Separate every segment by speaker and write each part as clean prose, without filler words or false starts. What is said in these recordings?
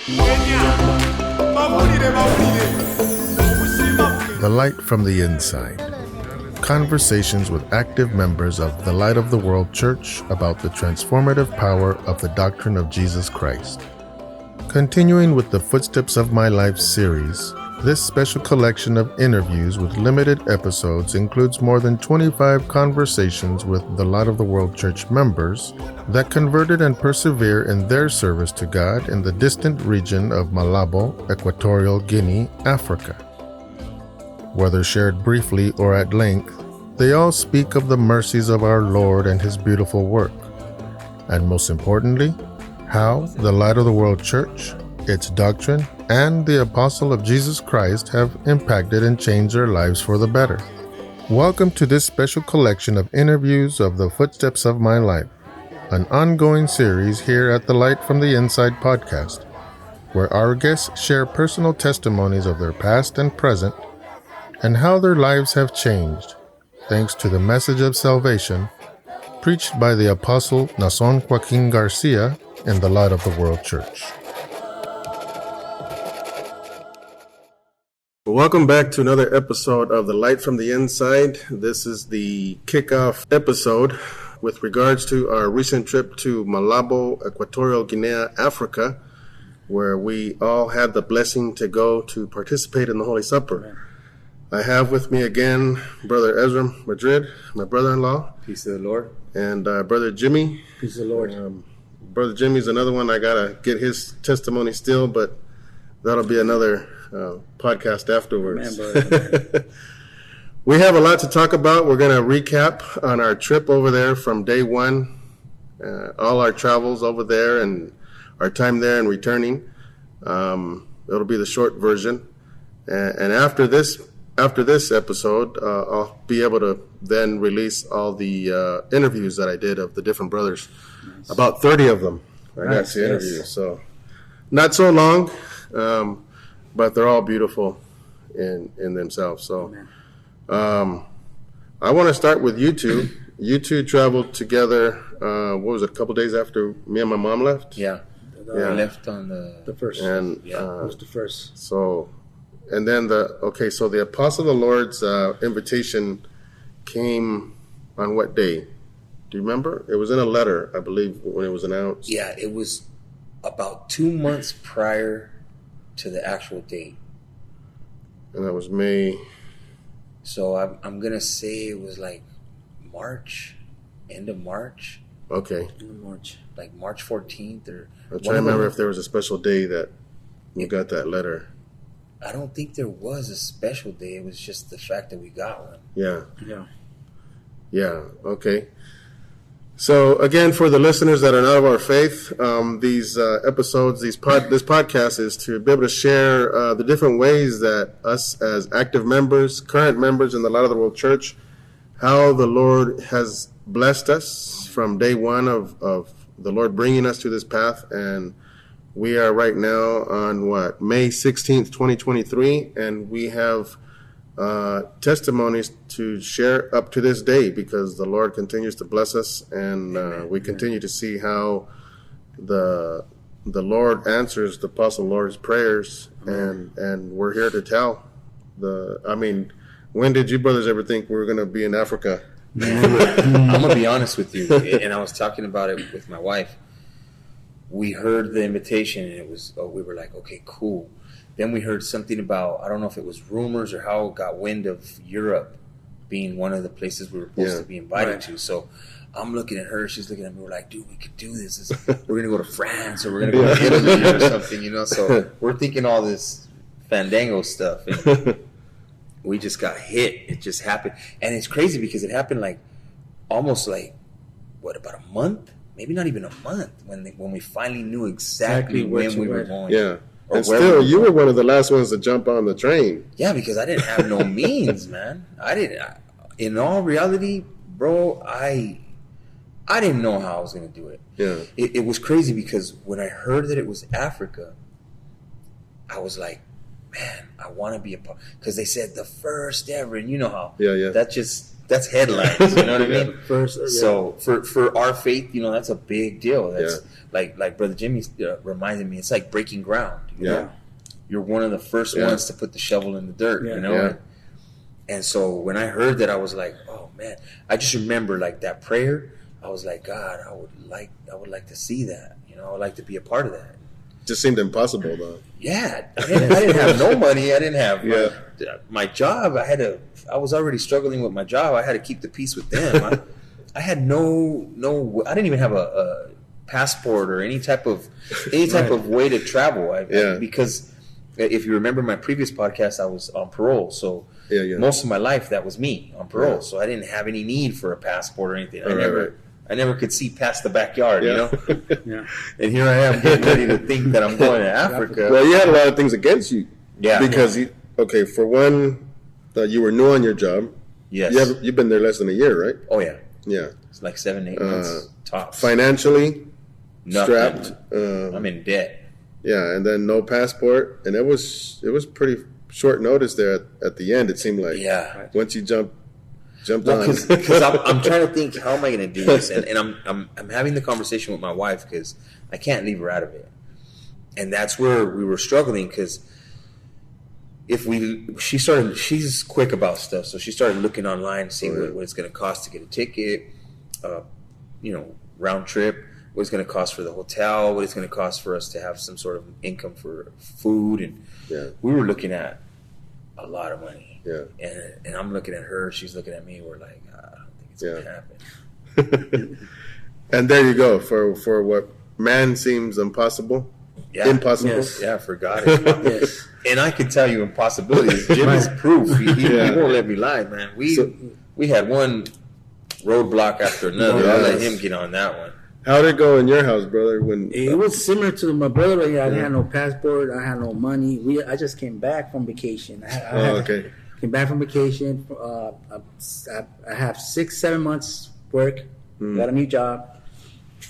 Speaker 1: The Light from the Inside. Conversations with active members of the Light of the World Church about the transformative power of the doctrine of Jesus Christ. Continuing with the Footsteps of My Life series, this special collection of interviews with limited episodes includes more than 25 conversations with the Light of the World Church members that converted and persevere in their service to God in the distant region of Malabo, Equatorial Guinea, Africa. Whether shared briefly or at length, they all speak of the mercies of our Lord and His beautiful work, and most importantly, how the Light of the World Church, its doctrine, and the Apostle of Jesus Christ have impacted and changed their lives for the better. Welcome to this special collection of interviews of the Footsteps of My Life, an ongoing series here at the Light from the Inside podcast, where our guests share personal testimonies of their past and present, and how their lives have changed, thanks to the message of salvation preached by the Apostle Nason Joaquin Garcia in the Light of the World Church. Welcome back to another episode of The Light from the Inside. This is the kickoff episode with regards to our recent trip to Malabo, Equatorial Guinea, Africa, where we all had the blessing to go to participate in the Holy Supper. I have with me again Brother Esrom Madrid, my brother-in-law.
Speaker 2: Peace of the Lord.
Speaker 1: And Brother Jimmy.
Speaker 2: Peace of the Lord.
Speaker 1: Brother Jimmy's another one. I got to get his testimony still, but that'll be another podcast afterwards. Man. We have a lot to talk about. We're going to recap on our trip over there from day one, all our travels over there and our time there and returning. It'll be the short version. And after this episode, I'll be able to then release all the interviews that I did of the different brothers. Nice. About 30 of them. I got to interview. So not so long, but they're all beautiful in themselves. So I want to start with you two. You two traveled together, what was it, a couple days after me and my mom left?
Speaker 2: Yeah. We left on the first.
Speaker 1: And,
Speaker 2: it was the first.
Speaker 1: So... And then so the Apostle of the Lord's invitation came on what day? Do you remember? It was in a letter, I believe, when it was announced.
Speaker 2: Yeah, it was about 2 months prior to the actual date.
Speaker 1: And that was May. So
Speaker 2: I'm going to say it was like March, end of March.
Speaker 1: Okay.
Speaker 2: End of March, like March 14th or...
Speaker 1: I'm trying to remember if there was a special day that you got that letter.
Speaker 2: I don't think there was a special day. It was just the fact that we got one.
Speaker 1: Yeah. Okay. So again, for the listeners that are not of our faith, these episodes, this podcast is to be able to share the different ways that us as active members, current members in the Light of the World Church, how the Lord has blessed us from day one of the Lord bringing us to this path. And we are right now on May 16th, 2023, and we have testimonies to share up to this day because the Lord continues to bless us, and we continue to see how the Lord answers the Apostle Lord's prayers, and we're here to tell. When did you brothers ever think we were going to be in Africa?
Speaker 2: I'm going to be honest with you, and I was talking about it with my wife. We heard the invitation, and we were like, okay, cool. Then we heard something about, I don't know if it was rumors or how it got wind of Europe being one of the places we were supposed to be invited to. So I'm looking at her, she's looking at me, we're like, dude, we could do this. We're going to go to France, or we're going to go to Italy or something, So we're thinking all this fandango stuff. And we just got hit. It just happened. And it's crazy because it happened almost about a month? Maybe not even a month when we finally knew exactly when we were going.
Speaker 1: Yeah. And still, you were one of the last ones to jump on the train.
Speaker 2: Yeah, because I didn't have no means, man. In all reality, bro, I didn't know how I was going to do it.
Speaker 1: Yeah.
Speaker 2: It was crazy because when I heard that it was Africa, I was like, man, I want to be a part. Because they said the first ever, and you know how.
Speaker 1: Yeah.
Speaker 2: That that's headlines. You know what I mean?
Speaker 3: First,
Speaker 2: So for our faith, you know, that's a big deal. That's like Brother Jimmy reminded me. It's like breaking ground. You know? You're one of the first ones to put the shovel in the dirt. You know.
Speaker 1: Yeah.
Speaker 2: And so when I heard that, I was like, oh man! I just remember like that prayer. I was like, God, I would like to see that. You know, I would like to be a part of that.
Speaker 1: Just seemed impossible, though.
Speaker 2: Yeah, I didn't have no money. I didn't have my job. I was already struggling with my job. I had to keep the peace with them. I had no. I didn't even have a passport or any type of way to travel. Because if you remember my previous podcast, I was on parole. So most of my life that was me on parole. So I didn't have any need for a passport or anything. I never could see past the backyard, you know? And here I am getting ready to think that I'm going to Africa.
Speaker 1: Well, you had a lot of things against you.
Speaker 2: Yeah.
Speaker 1: Because, for one, you were new on your job.
Speaker 2: Yes.
Speaker 1: You've been there less than a year, right?
Speaker 2: Oh, yeah.
Speaker 1: Yeah.
Speaker 2: It's like 7-8 months tops.
Speaker 1: Financially
Speaker 2: Nothing.
Speaker 1: strapped.
Speaker 2: I'm in debt.
Speaker 1: Yeah, and then no passport. And it was pretty short notice there at the end, it seemed like.
Speaker 2: Yeah.
Speaker 1: Once you jumped on.
Speaker 2: Because I'm trying to think, how am I going to do this? And I'm having the conversation with my wife because I can't leave her out of it. And that's where we were struggling because she's quick about stuff. So she started looking online, seeing what it's going to cost to get a ticket, round trip, what it's going to cost for the hotel, what it's going to cost for us to have some sort of income for food. And we were looking at a lot of money. Yeah, and I'm looking at her. She's looking at me. We're like, I don't think it's going to happen.
Speaker 1: And there you go for what man seems impossible.
Speaker 2: Yeah,
Speaker 1: impossible.
Speaker 2: Yes. Yeah, for God it's possible. Yes. And I can tell you impossibilities. Jimmy's proof. He won't let me lie, man. We had one roadblock after another. I'll let him get on that one.
Speaker 1: How did it go in your house, brother?
Speaker 3: It was similar to my brother. Like, I had no passport. I had no money. I just came back from vacation. Came back from vacation. I have 6-7 months work. Got a new job,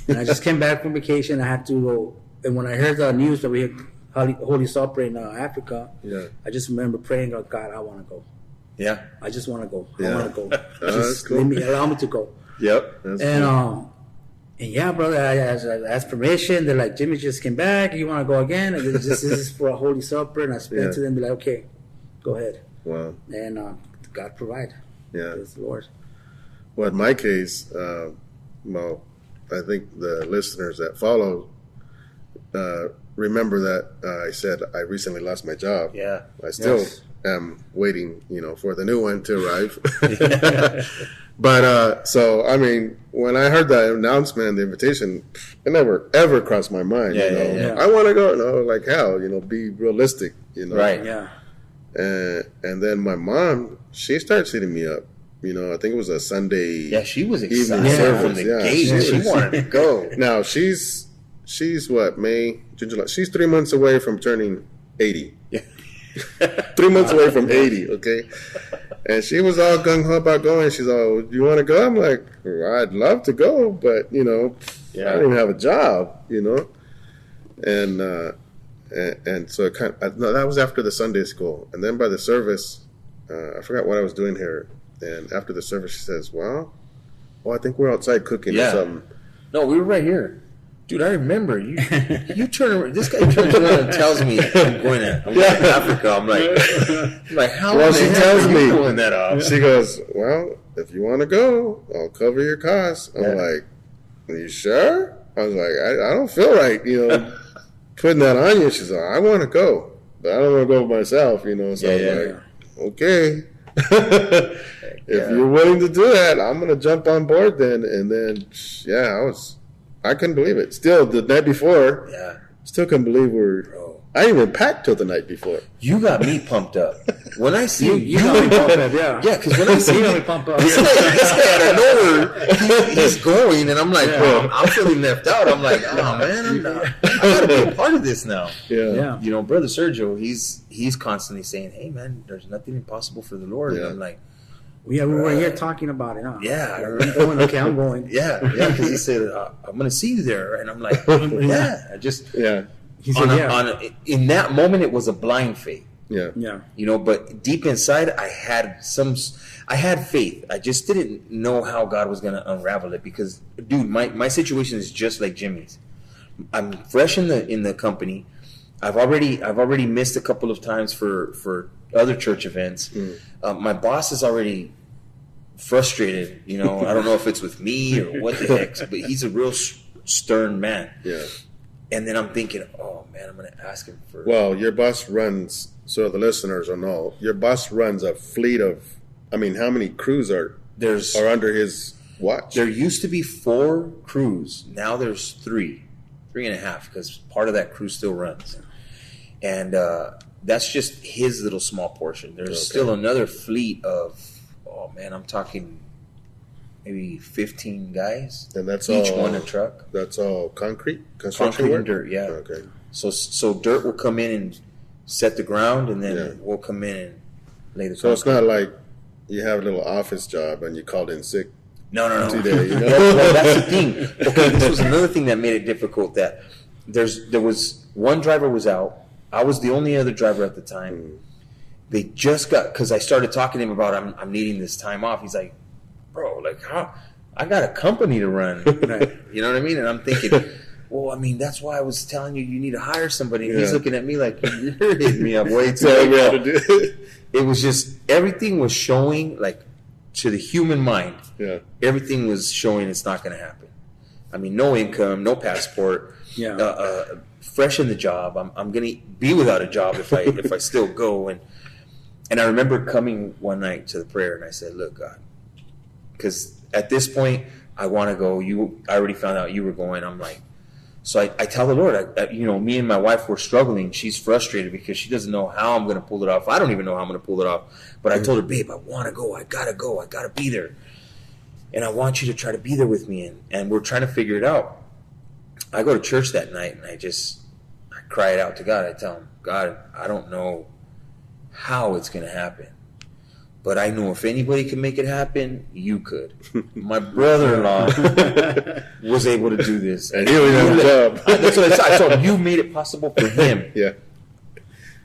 Speaker 3: and I just came back from vacation. I had to go. And when I heard the news that we had Holy Supper in Africa, I just remember praying, "Oh God, I want to go.
Speaker 2: Yeah,
Speaker 3: I just want to go. I want to go.
Speaker 1: Just cool.
Speaker 3: allow me to go."
Speaker 1: Yep.
Speaker 3: And cool. And yeah, brother, I asked permission. They're like, Jimmy just came back. You want to go again? And this is for a Holy Supper. And I explained to them, be like, okay, go ahead.
Speaker 1: Wow.
Speaker 3: And God provide.
Speaker 1: Yeah.
Speaker 3: Praise the Lord.
Speaker 1: Well, in my case, I think the listeners that follow remember that I said I recently lost my job.
Speaker 2: Yeah.
Speaker 1: I still am waiting, for the new one to arrive. But, so, I mean, when I heard that announcement and the invitation, it never, ever crossed my mind, I want to go. No, like hell, be realistic,
Speaker 2: Right.
Speaker 3: Yeah.
Speaker 1: And then my mom, she started hitting me up. I think it was a Sunday.
Speaker 2: Yeah, she was excited from the gate. She wanted to go.
Speaker 1: Now, she's what, May, June, July? She's 3 months away from turning 80.
Speaker 2: Yeah.
Speaker 1: 3 months away from 80, okay? And she was all gung-ho about going. She's all, do you want to go? I'm like, I'd love to go, but, I don't even have a job, And so it that was after the Sunday school. And then by the service, I forgot what I was doing here. And after the service, she says, well, I think we're outside cooking or something.
Speaker 2: No, we were right here. Dude, I remember you turn around. This guy turns around and tells me I'm going to Africa. I'm like, how?
Speaker 1: Well, she tells me
Speaker 2: pulling that off.
Speaker 1: She goes, well, if you want to go, I'll cover your costs. I'm like, are you sure? I was like, I don't feel right, putting that on you. She's like, I want to go, but I don't want to go myself, So I'm like, okay. If you're willing to do that, I'm going to jump on board then. And then, I couldn't believe it. Still, the night before, still couldn't believe I didn't even pack till the night before.
Speaker 2: You got me pumped up. When I see
Speaker 3: you got me pumped up,
Speaker 2: yeah, because when I see
Speaker 3: you got me pumped up.
Speaker 2: This guy out of nowhere, he's going, and I'm like, bro, I'm feeling left out. I'm like, oh man, I gotta be a part of this now.
Speaker 1: Yeah.
Speaker 2: Brother Sergio, he's constantly saying, hey man, there's nothing impossible for the Lord. And I'm like,
Speaker 3: we were here talking about it, huh?
Speaker 2: Yeah.
Speaker 3: I'm going, okay, I'm going.
Speaker 2: Yeah, because he said, I'm going to see you there. And I'm like, I just...
Speaker 3: He said,
Speaker 2: in that moment, it was a blind faith.
Speaker 1: Yeah.
Speaker 2: You know, but deep inside, I had faith. I just didn't know how God was going to unravel it because, dude, my situation is just like Jimmy's. I'm fresh in the company. I've already missed a couple of times for other church events. My boss is already frustrated. You know, I don't know if it's with me or what the heck, but he's a real stern man.
Speaker 1: Yeah.
Speaker 2: And then I'm thinking, oh man, I'm going to ask him for.
Speaker 1: Well, your boss runs. So the listeners will know. Your boss runs a fleet of. I mean, how many crews are under his watch?
Speaker 2: There used to be 4 crews. Now there's 3.5, because part of that crew still runs. And that's just his little small portion. There's still another fleet of, oh man, I'm talking maybe 15 guys.
Speaker 1: And that's
Speaker 2: each
Speaker 1: all,
Speaker 2: one a truck.
Speaker 1: That's all construction work?
Speaker 2: And dirt, yeah.
Speaker 1: Okay.
Speaker 2: So dirt will come in and set the ground, and then we'll come in and lay the.
Speaker 1: So it's not like you have a little office job and you called in sick.
Speaker 2: No.
Speaker 1: Today, you know?
Speaker 2: Well, that's the thing. Okay, this was another thing that made it difficult. That there was one driver was out. I was the only other driver at the time. They just got, because I started talking to him about I'm needing this time off. He's like, bro, like how? I got a company to run. You know what I mean? And I'm thinking, well, I mean, that's why I was telling you need to hire somebody. And he's looking at me like, you're hitting me up way too late. It was just, everything was showing, like, to the human mind.
Speaker 1: Yeah.
Speaker 2: Everything was showing it's not going to happen. I mean, no income, no passport. Fresh in the job. I'm going to be without a job if I still go. And I remember coming one night to the prayer, and I said, look, God, because at this point, I want to go. I already found out you were going. I'm like, so I tell the Lord, me and my wife were struggling. She's frustrated because she doesn't know how I'm going to pull it off. I don't even know how I'm going to pull it off. But I told her, babe, I want to go. I got to go. I got to be there. And I want you to try to be there with me. And we're trying to figure it out. I go to church that night, and I cry it out to God. I tell him, God, I don't know how it's going to happen. But I know if anybody can make it happen, you could. My brother-in-law was able to do this.
Speaker 1: And he only had a job.
Speaker 2: That's what I told him. You made it possible for him.
Speaker 1: Yeah.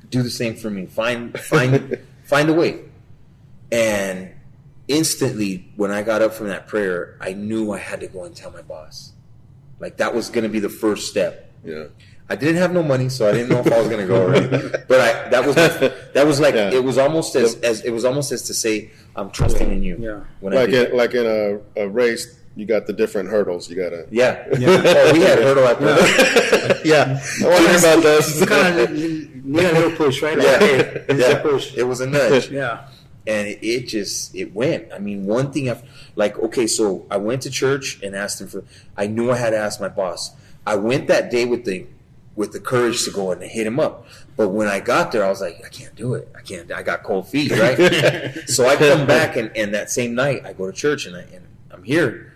Speaker 2: Do the same for me. Find a way. And instantly, when I got up from that prayer, I knew I had to go and tell my boss. Like, that was going to be the first step.
Speaker 1: Yeah.
Speaker 2: I didn't have no money, so I didn't know if I was going to go or anything. But it was almost as to say, I'm trusting in you.
Speaker 1: Yeah. Like in a race, you got the different hurdles. You gotta.
Speaker 2: Yeah. Oh, we had hurdle after that.
Speaker 1: Yeah. I wonder about those.
Speaker 3: You got a little push, right?
Speaker 2: Yeah.
Speaker 3: A push.
Speaker 2: It was a nudge.
Speaker 3: Yeah.
Speaker 2: And it went. I mean, one thing after, like, okay, so I went to church and asked him I knew I had to ask my boss. I went that day with the courage to go and hit him up. But when I got there, I was like, I can't do it. I got cold feet, right? So I come back, and that same night, I go to church, and I'm here.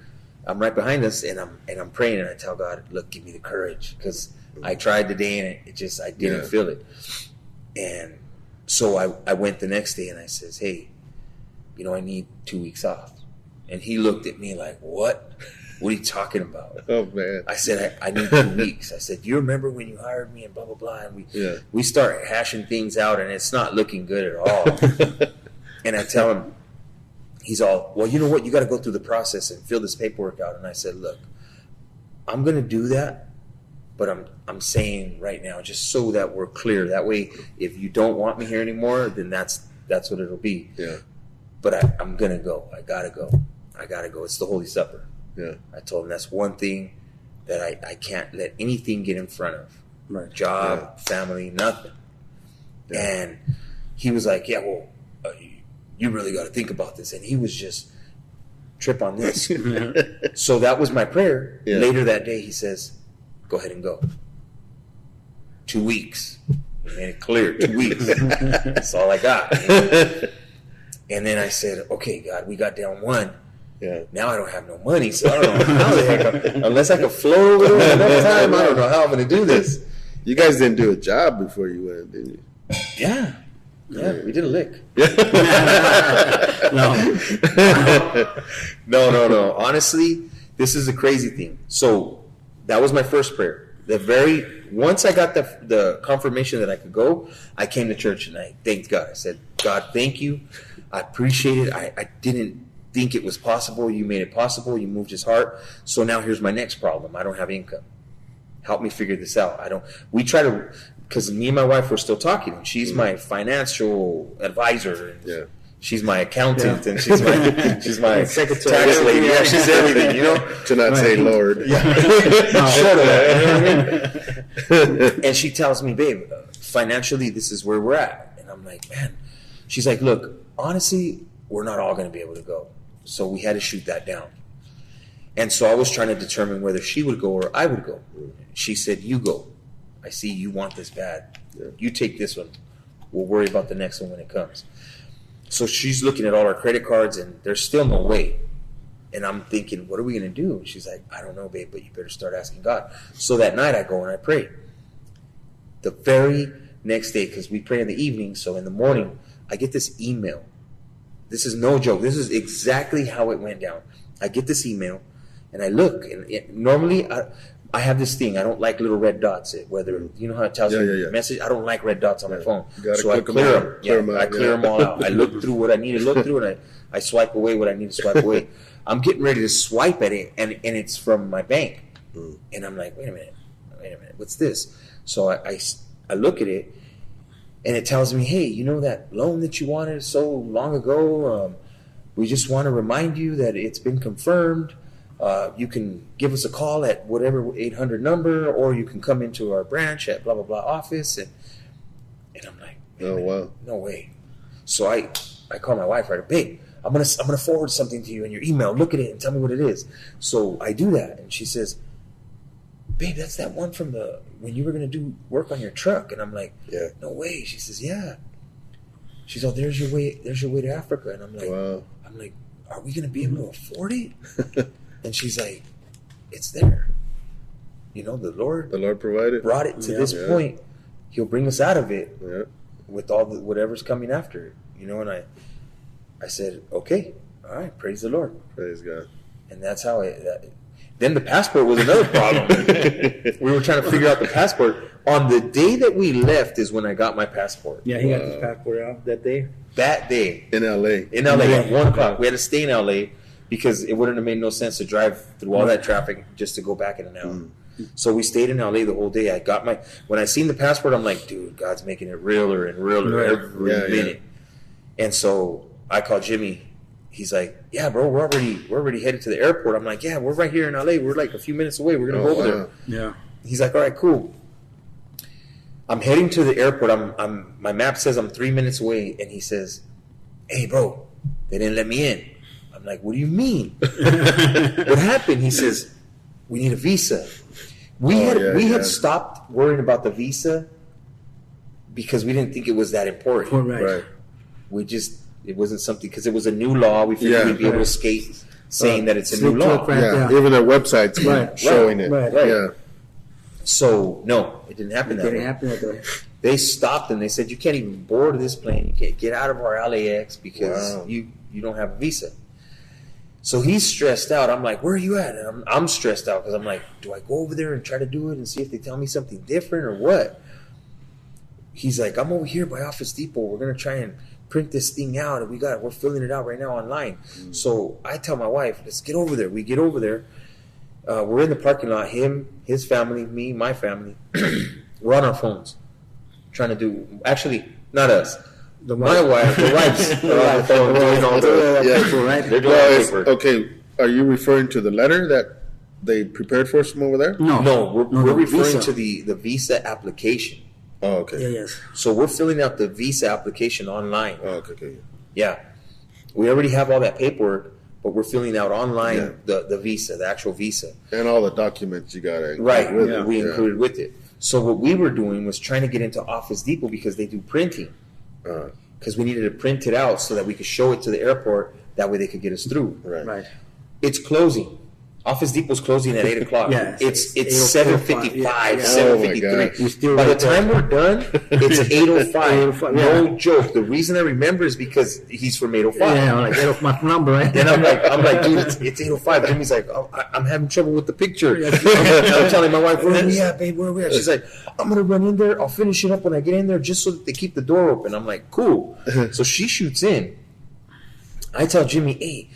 Speaker 2: I'm right behind us, and I'm praying, and I tell God, look, give me the courage, because I tried today, and I didn't feel it. And so I went the next day, and I says, hey, I need 2 weeks off. And he looked at me like, what? What are you talking about?
Speaker 1: Oh, man.
Speaker 2: I said, I need 2 weeks. I said, do you remember when you hired me and blah, blah, blah? And we start hashing things out, and it's not looking good at all. And I tell him, he's all, well, you know what? You got to go through the process and fill this paperwork out. And I said, look, I'm going to do that, but I'm saying right now, just so that we're clear. That way, if you don't want me here anymore, then that's what it'll be.
Speaker 1: Yeah.
Speaker 2: But I'm going to go. I got to go. It's the Holy Supper.
Speaker 1: Yeah.
Speaker 2: I told him that's one thing that I can't let anything get in front of.
Speaker 3: Right.
Speaker 2: Job, family, nothing. Yeah. And he was like, yeah, well, you really got to think about this. And he was just trip on this. So that was my prayer. Yeah. Later that day, he says, go ahead and go. 2 weeks. He made it clear, 2 weeks. That's all I got. And then I said, okay, God, we got down 1.
Speaker 1: Yeah.
Speaker 2: Now I don't have no money, so I don't know how the heck unless I can float over there enough time, I don't know how I'm going to do this.
Speaker 1: You guys didn't do a job before you went, did you?
Speaker 2: Yeah, we did a lick. No. Honestly, this is a crazy thing. So that was my first prayer. Once I got the confirmation that I could go, I came to church and I thanked God. I said, God, thank you. I appreciate it. I didn't think it was possible. You made it possible. You moved his heart. So now here's my next problem. I don't have income. Help me figure this out. We try to, because me and my wife were still talking. And she's my financial advisor. And she's my accountant, and she's my secretary, tax lady. Yeah, she's everything,
Speaker 1: To not say Lord.
Speaker 2: And she tells me, babe, financially, this is where we're at. And I'm like, man. She's like, look, honestly, we're not all going to be able to go. So we had to shoot that down. And so I was trying to determine whether she would go or I would go. She said, you go. I see you want this bad. You take this one. We'll worry about the next one when it comes. So she's looking at all our credit cards, and there's still no way. And I'm thinking, what are we going to do? And she's like, I don't know, babe, but you better start asking God. So that night I go and I pray. The very next day, because we pray in the evening, so in the morning, I get this email. This is no joke. This is exactly how it went down. I get this email, and I look. And normally, I have this thing. I don't like little red dots. Whether you know how it tells you a message. I don't like red dots on my phone. So I clear them. I clear them all out. I look through what I need to look through, and I swipe away what I need to swipe away. I'm getting ready to swipe at it, and it's from my bank. And I'm like, wait a minute. What's this? So I look at it, and it tells me, hey, you know that loan that you wanted so long ago? We just want to remind you that it's been confirmed. You can give us a call at whatever 800 number, or you can come into our branch at blah, blah, blah office. And I'm like,
Speaker 1: wow.
Speaker 2: No way. So I call my wife, right? Babe, I'm gonna forward something to you in your email. Look at it and tell me what it is. So I do that, and she says, babe, that's that one from when you were gonna do work on your truck. And I'm like, no way. She says, yeah. She's like, there's your way to Africa. And I'm like,
Speaker 1: wow.
Speaker 2: Are we gonna be able to afford it? And she's like, it's there. The Lord
Speaker 1: provided,
Speaker 2: brought it to this point. He'll bring us out of it with all whatever's coming after it. And I said, okay, all right, praise the Lord.
Speaker 1: Praise God.
Speaker 2: And that's how then the passport was another problem. We were trying to figure out the passport. On the day that we left is when I got my passport.
Speaker 3: Yeah, he got his passport out that day.
Speaker 2: That day.
Speaker 1: In L.A.
Speaker 2: At 1 o'clock. We had to stay in L.A. because it wouldn't have made no sense to drive through all that traffic just to go back in an hour. So we stayed in LA the whole day. When I seen the passport, I'm like, dude, God's making it realer and realer every minute. And so I called Jimmy. He's like, yeah, bro, we're already headed to the airport. I'm like, yeah, we're right here in LA. We're like a few minutes away. We're gonna go over there.
Speaker 3: Yeah.
Speaker 2: He's like, all right, cool. I'm heading to the airport. My map says I'm 3 minutes away, and he says, hey, bro, they didn't let me in. I'm like, what do you mean? What happened? He says, we need a visa. We had stopped worrying about the visa because we didn't think it was that important.
Speaker 1: Right.
Speaker 2: It wasn't something, because it was a new law. We figured we'd be able to skate saying that it's a new law.
Speaker 1: Even their websites showing it.
Speaker 2: Right. Yeah. So, no, it didn't happen that way. They stopped and they said, you can't even board this plane. You can't get out of our LAX because you don't have a visa. So he's stressed out. I'm like, where are you at? And I'm stressed out because I'm like, do I go over there and try to do it and see if they tell me something different or what? He's like, I'm over here by Office Depot. We're going to try and print this thing out, and we're filling it out right now online. So I tell my wife, let's get over there. We get over there. We're in the parking lot. Him, his family, me, my family. We're on our phones trying to do. Actually, not us. My wife, the wife's on the phone doing all the.
Speaker 1: Okay, are you referring to the letter that they prepared for us from over there?
Speaker 2: No, we're referring to the visa application.
Speaker 1: Oh, okay.
Speaker 3: Yeah, yes.
Speaker 2: So we're filling out the visa application online.
Speaker 1: Oh, okay.
Speaker 2: Yeah. We already have all that paperwork, but we're filling out online the visa, the actual visa.
Speaker 1: And all the documents you got to
Speaker 2: include we included with it. So what we were doing was trying to get into Office Depot because they do printing. Because we needed to print it out so that we could show it to the airport. That way they could get us through.
Speaker 1: Right.
Speaker 2: It's closing. Office Depot's closing at 8 o'clock.
Speaker 3: Yeah,
Speaker 2: it's
Speaker 3: 7:55,
Speaker 2: 7:55,
Speaker 3: yeah.
Speaker 2: 7:53. By the time we're done, it's 8:05. No joke. The reason I remember is because he's from 805.
Speaker 3: Yeah, I'm like, get off my number, right?
Speaker 2: And I'm like, dude, it's 8:05. Jimmy's like, oh, I'm having trouble with the picture. I'm telling my wife, where are we at, babe? Where are we at? She's like, I'm gonna run in there. I'll finish it up when I get in there, just so that they keep the door open. I'm like, cool. So she shoots in. I tell Jimmy, hey,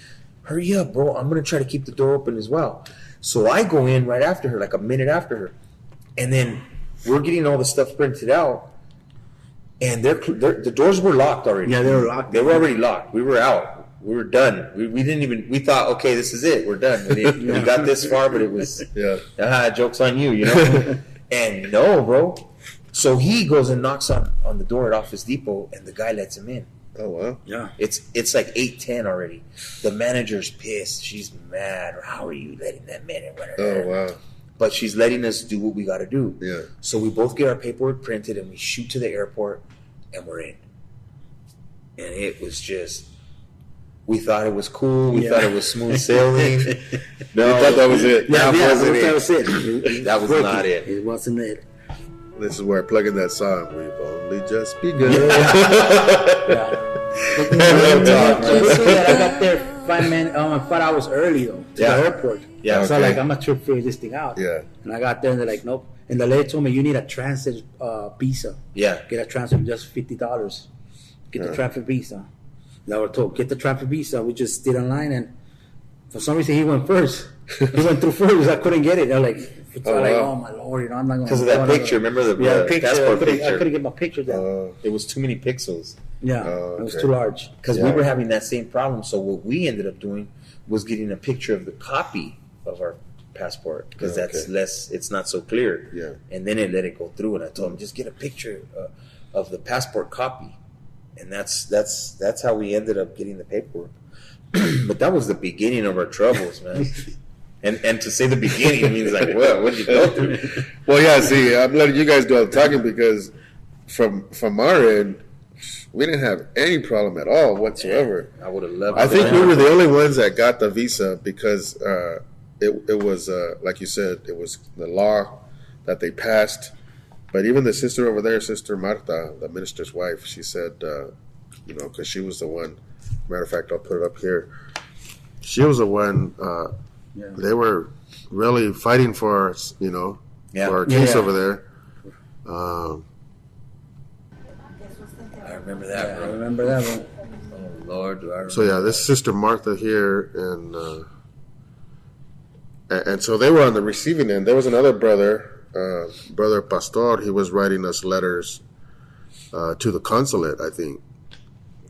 Speaker 2: hurry up, bro. I'm going to try to keep the door open as well. So I go in right after her, like a minute after her. And then we're getting all the stuff printed out. And the doors were locked already.
Speaker 3: Yeah, they were locked.
Speaker 2: They were already locked. We were out. We were done. We didn't even, we thought, okay, this is it. We're done. We got this far, but it was, joke's on you, you know? And no, bro. So he goes and knocks on the door at Office Depot, and the guy lets him in.
Speaker 1: Oh, wow.
Speaker 2: Yeah. It's like 8:10 already. The manager's pissed. She's mad. How are you letting that man in?
Speaker 1: Oh, wow.
Speaker 2: But she's letting us do what we got to do.
Speaker 1: Yeah.
Speaker 2: So we both get our paperwork printed, and we shoot to the airport, and we're in. And it was just, we thought it was cool. We thought it was smooth sailing.
Speaker 1: No, I thought that was it.
Speaker 3: That was
Speaker 2: it. That was not it.
Speaker 3: It wasn't it.
Speaker 1: This is where I plug in that song. We've only just begun.
Speaker 3: I got there 5 hours early though to the airport.
Speaker 2: Yeah.
Speaker 3: So like I'm not sure to figure this thing out.
Speaker 1: Yeah.
Speaker 3: And I got there and they're like, nope. And the lady told me you need a transit visa.
Speaker 2: Yeah.
Speaker 3: Get a transit just $50. Get the traffic visa. And I was told get the traffic visa. We just stayed online and for some reason he went first. He went through first. I couldn't get it. They're like. Oh my lord! I'm not going
Speaker 2: because of that picture. Remember the
Speaker 3: picture?
Speaker 2: passport picture?
Speaker 3: I couldn't get my picture down.
Speaker 2: It was too many pixels.
Speaker 3: Yeah, it was too large.
Speaker 2: Because we were having that same problem. So what we ended up doing was getting a picture of the copy of our passport because that's less. It's not so clear.
Speaker 1: Yeah.
Speaker 2: And then it let it go through, and I told him just get a picture of the passport copy, and that's how we ended up getting the paperwork. But that was the beginning of our troubles, man. And to say the beginning means like, what did you go through?
Speaker 1: Well, yeah, see, I'm letting you guys do all the talking because from our end, we didn't have any problem at all whatsoever.
Speaker 2: Yeah, I would have loved
Speaker 1: I think we were the only ones that got the visa because it was, like you said, it was the law that they passed. But even the sister over there, Sister Marta, the minister's wife, she said, because she was the one, matter of fact, I'll put it up here. She was the one... They were really fighting for us, for our case over there.
Speaker 2: I remember that, bro.
Speaker 3: I remember that one.
Speaker 2: Oh, Lord, do I remember.
Speaker 1: So, this Sister Martha here, and so they were on the receiving end. There was another brother, Brother Pastor. He was writing us letters to the consulate, I think,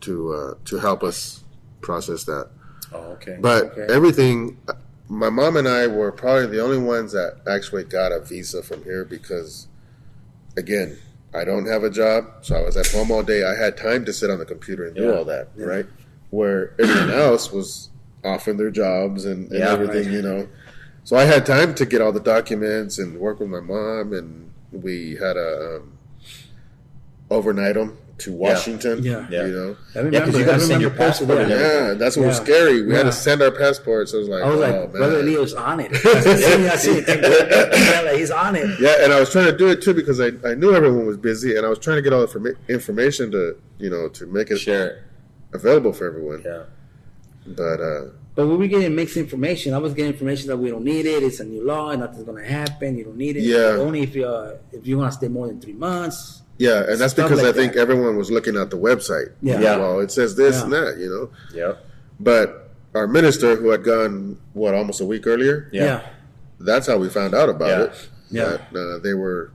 Speaker 1: to help us process that.
Speaker 2: Oh, okay.
Speaker 1: But everything... My mom and I were probably the only ones that actually got a visa from here because, again, I don't have a job, so I was at home all day. I had time to sit on the computer and do all that, right? Where everyone else was off in their jobs and everything, So I had time to get all the documents and work with my mom, and we had a overnight them to Washington.
Speaker 2: Because you got to send your passport.
Speaker 1: That's what was scary. We had to send our passports. So I was like,
Speaker 3: Brother Leo's on it. He's on it.
Speaker 1: Yeah, and I was trying to do it too because I knew everyone was busy, and I was trying to get all the information to make it available for everyone.
Speaker 2: Yeah.
Speaker 3: But we were getting mixed information. I was getting information that we don't need it. It's a new law, and nothing's going to happen. You don't need it.
Speaker 1: Yeah.
Speaker 3: Only if you want to stay more than 3 months.
Speaker 1: Yeah, and that's because I think everyone was looking at the website.
Speaker 3: Yeah.
Speaker 1: Well, it says this and that,
Speaker 2: Yeah.
Speaker 1: But our minister, who had gone, almost a week earlier?
Speaker 3: Yeah.
Speaker 1: That's how we found out about it.
Speaker 3: Yeah.
Speaker 1: That they were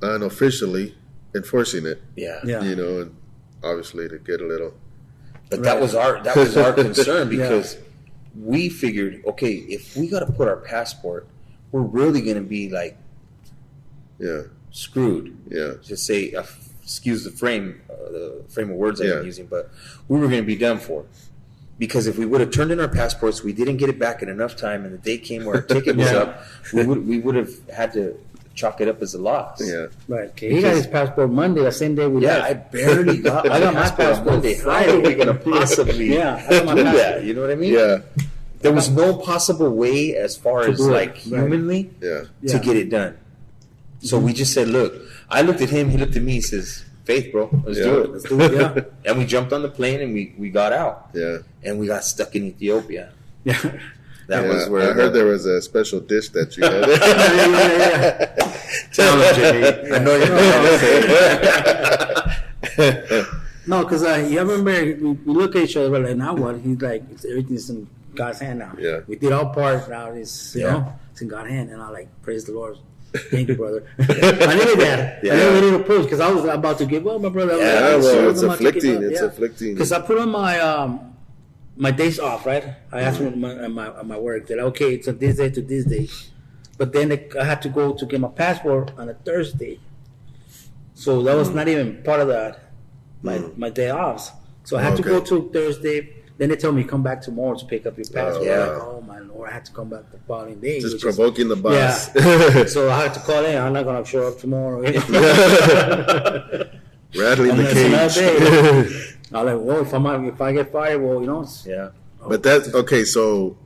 Speaker 1: unofficially enforcing it.
Speaker 2: Yeah.
Speaker 1: And obviously to get a little...
Speaker 2: But that was our concern because we figured, okay, if we got to put our passport, we're really going to be like... screwed.
Speaker 1: Yeah.
Speaker 2: Just say, excuse the frame of words I'm using, but we were going to be done for. Because if we would have turned in our passports, we didn't get it back in enough time, and the day came where our ticket was up, we would have had to chalk it up as a loss.
Speaker 1: Yeah.
Speaker 3: Right. Okay. He got his passport Monday, the same day we left.
Speaker 2: I barely got my passport Monday. How are we going to possibly do that? You know what I mean?
Speaker 1: Yeah.
Speaker 2: There was no possible way as far as like humanly to get it done. So we just said, look, I looked at him, he looked at me, he says, faith, bro, let's do it. Let's do it. Yeah. And we jumped on the plane and we got out. Yeah. And we got stuck in Ethiopia. Yeah. That was where
Speaker 1: I heard there was a special dish that you had.
Speaker 2: Tell him, Jimmy. I know you're going to say.
Speaker 3: No, because I remember we look at each other, we're like, now what? He's like, everything's in God's hand now. Yeah. We did our part, now it's, you know, it's in God's hand. And I'm like, praise the Lord. Thank you, brother. I needed that. I needed a push because I was about to give up, my brother.
Speaker 1: It's afflicting. It's afflicting.
Speaker 3: Because I put on my days off, right? I asked my work that okay, it's on this day to this day, but then I had to go to get my passport on a Thursday, so that was not even part of my day off. So I had to go to Thursday. Then they told me come back tomorrow to pick up your passport. Like, oh my Lord, I had to come back the following day.
Speaker 1: Just provoking the boss.
Speaker 3: Yeah. So I had to call in. I'm not gonna show up tomorrow.
Speaker 1: Rattling the cage.
Speaker 3: I'm like, well, if I get fired, well, you know.
Speaker 2: Yeah.
Speaker 1: But that's okay. So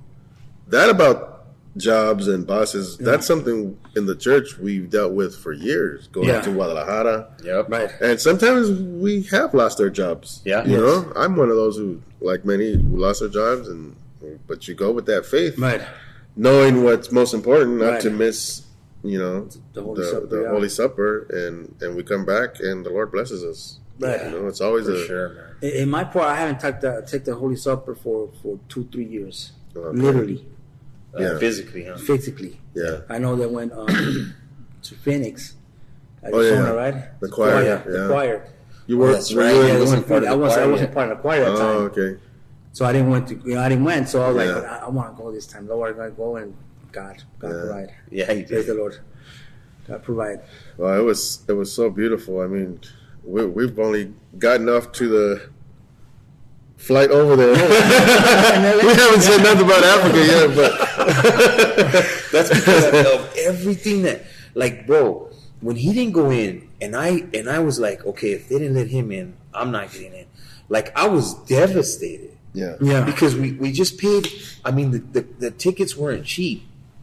Speaker 1: that about jobs and bosses, that's something in the church we've dealt with for years. Going to Guadalajara.
Speaker 2: Yep.
Speaker 3: Right.
Speaker 1: And sometimes we have lost our jobs.
Speaker 2: Yeah.
Speaker 1: You know, I'm one of those who, like many, who lost their jobs, but you go with that faith,
Speaker 3: right?
Speaker 1: Knowing what's most important, not to miss. You know,
Speaker 3: the
Speaker 1: Holy Supper, and we come back, and the Lord blesses us. Right. You know, it's always
Speaker 2: sure, man.
Speaker 3: In my part, I haven't taken the Holy Supper for 2-3 years, literally.
Speaker 2: Physically, huh?
Speaker 3: Physically.
Speaker 1: Yeah.
Speaker 3: I know they went to Phoenix, Arizona, right?
Speaker 1: The choir.
Speaker 3: The choir.
Speaker 1: You were.
Speaker 2: That's right.
Speaker 3: I wasn't part of the choir at the time.
Speaker 1: Oh, okay.
Speaker 3: So I didn't went. So I was like, I want to go this time. Lord, I'm gonna go, and God provide.
Speaker 2: Yeah, He did.
Speaker 3: Praise the Lord. God provide.
Speaker 1: Well, it was so beautiful. I mean, we've only gotten off to the flight over there. We haven't said nothing about Africa yet, but
Speaker 2: that's because of everything that, like, bro, when he didn't go in, and I was like, okay, if they didn't let him in, I'm not getting in. Like, I was devastated.
Speaker 3: Yeah.
Speaker 2: Because we just paid. I mean, the tickets weren't cheap.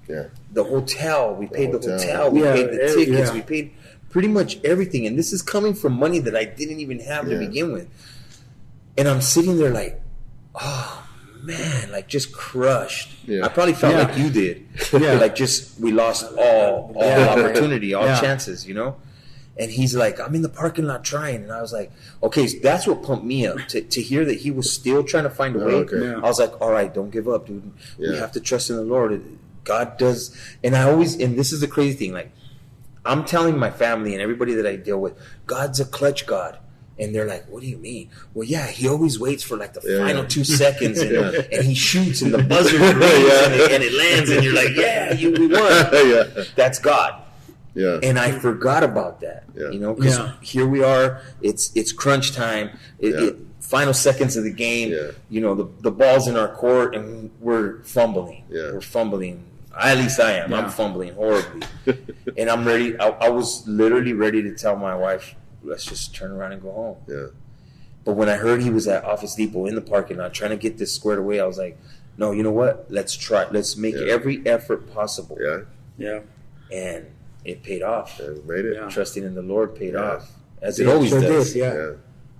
Speaker 1: Yeah.
Speaker 2: The hotel, we paid the hotel. We paid the tickets. We paid pretty much everything. And this is coming from money that I didn't even have to begin with. And I'm sitting there like, oh man, like just crushed. Yeah. I probably felt like you did. Yeah. Like just we lost all opportunity, all chances, you know. And he's like, I'm in the parking lot trying. And I was like, okay, so that's what pumped me up. To hear that he was still trying to find a way. Okay. Yeah. I was like, all right, don't give up, dude. We have to trust in the Lord. God does. And and this is the crazy thing, like, I'm telling my family and everybody that I deal with, God's a clutch God. And they're like, what do you mean? Well, yeah, he always waits for like the final 2 seconds and he shoots and the buzzer rings and it lands and you're like, we won. That's God.
Speaker 1: Yeah.
Speaker 2: And I forgot about that, you know, because here we are, it's crunch time, final seconds of the game, you know, the ball's in our court and we're fumbling. We're fumbling. At least I am. I'm fumbling horribly. And I'm ready. I was literally ready to tell my wife, let's just turn around and go home. Yeah. But when I heard he was at Office Depot in the parking lot trying to get this squared away, I was like, no, you know what? Let's try. Let's make every effort possible.
Speaker 1: Yeah.
Speaker 3: Yeah.
Speaker 2: And it paid off.
Speaker 1: We made it.
Speaker 2: Trusting in the Lord paid off. As it always does.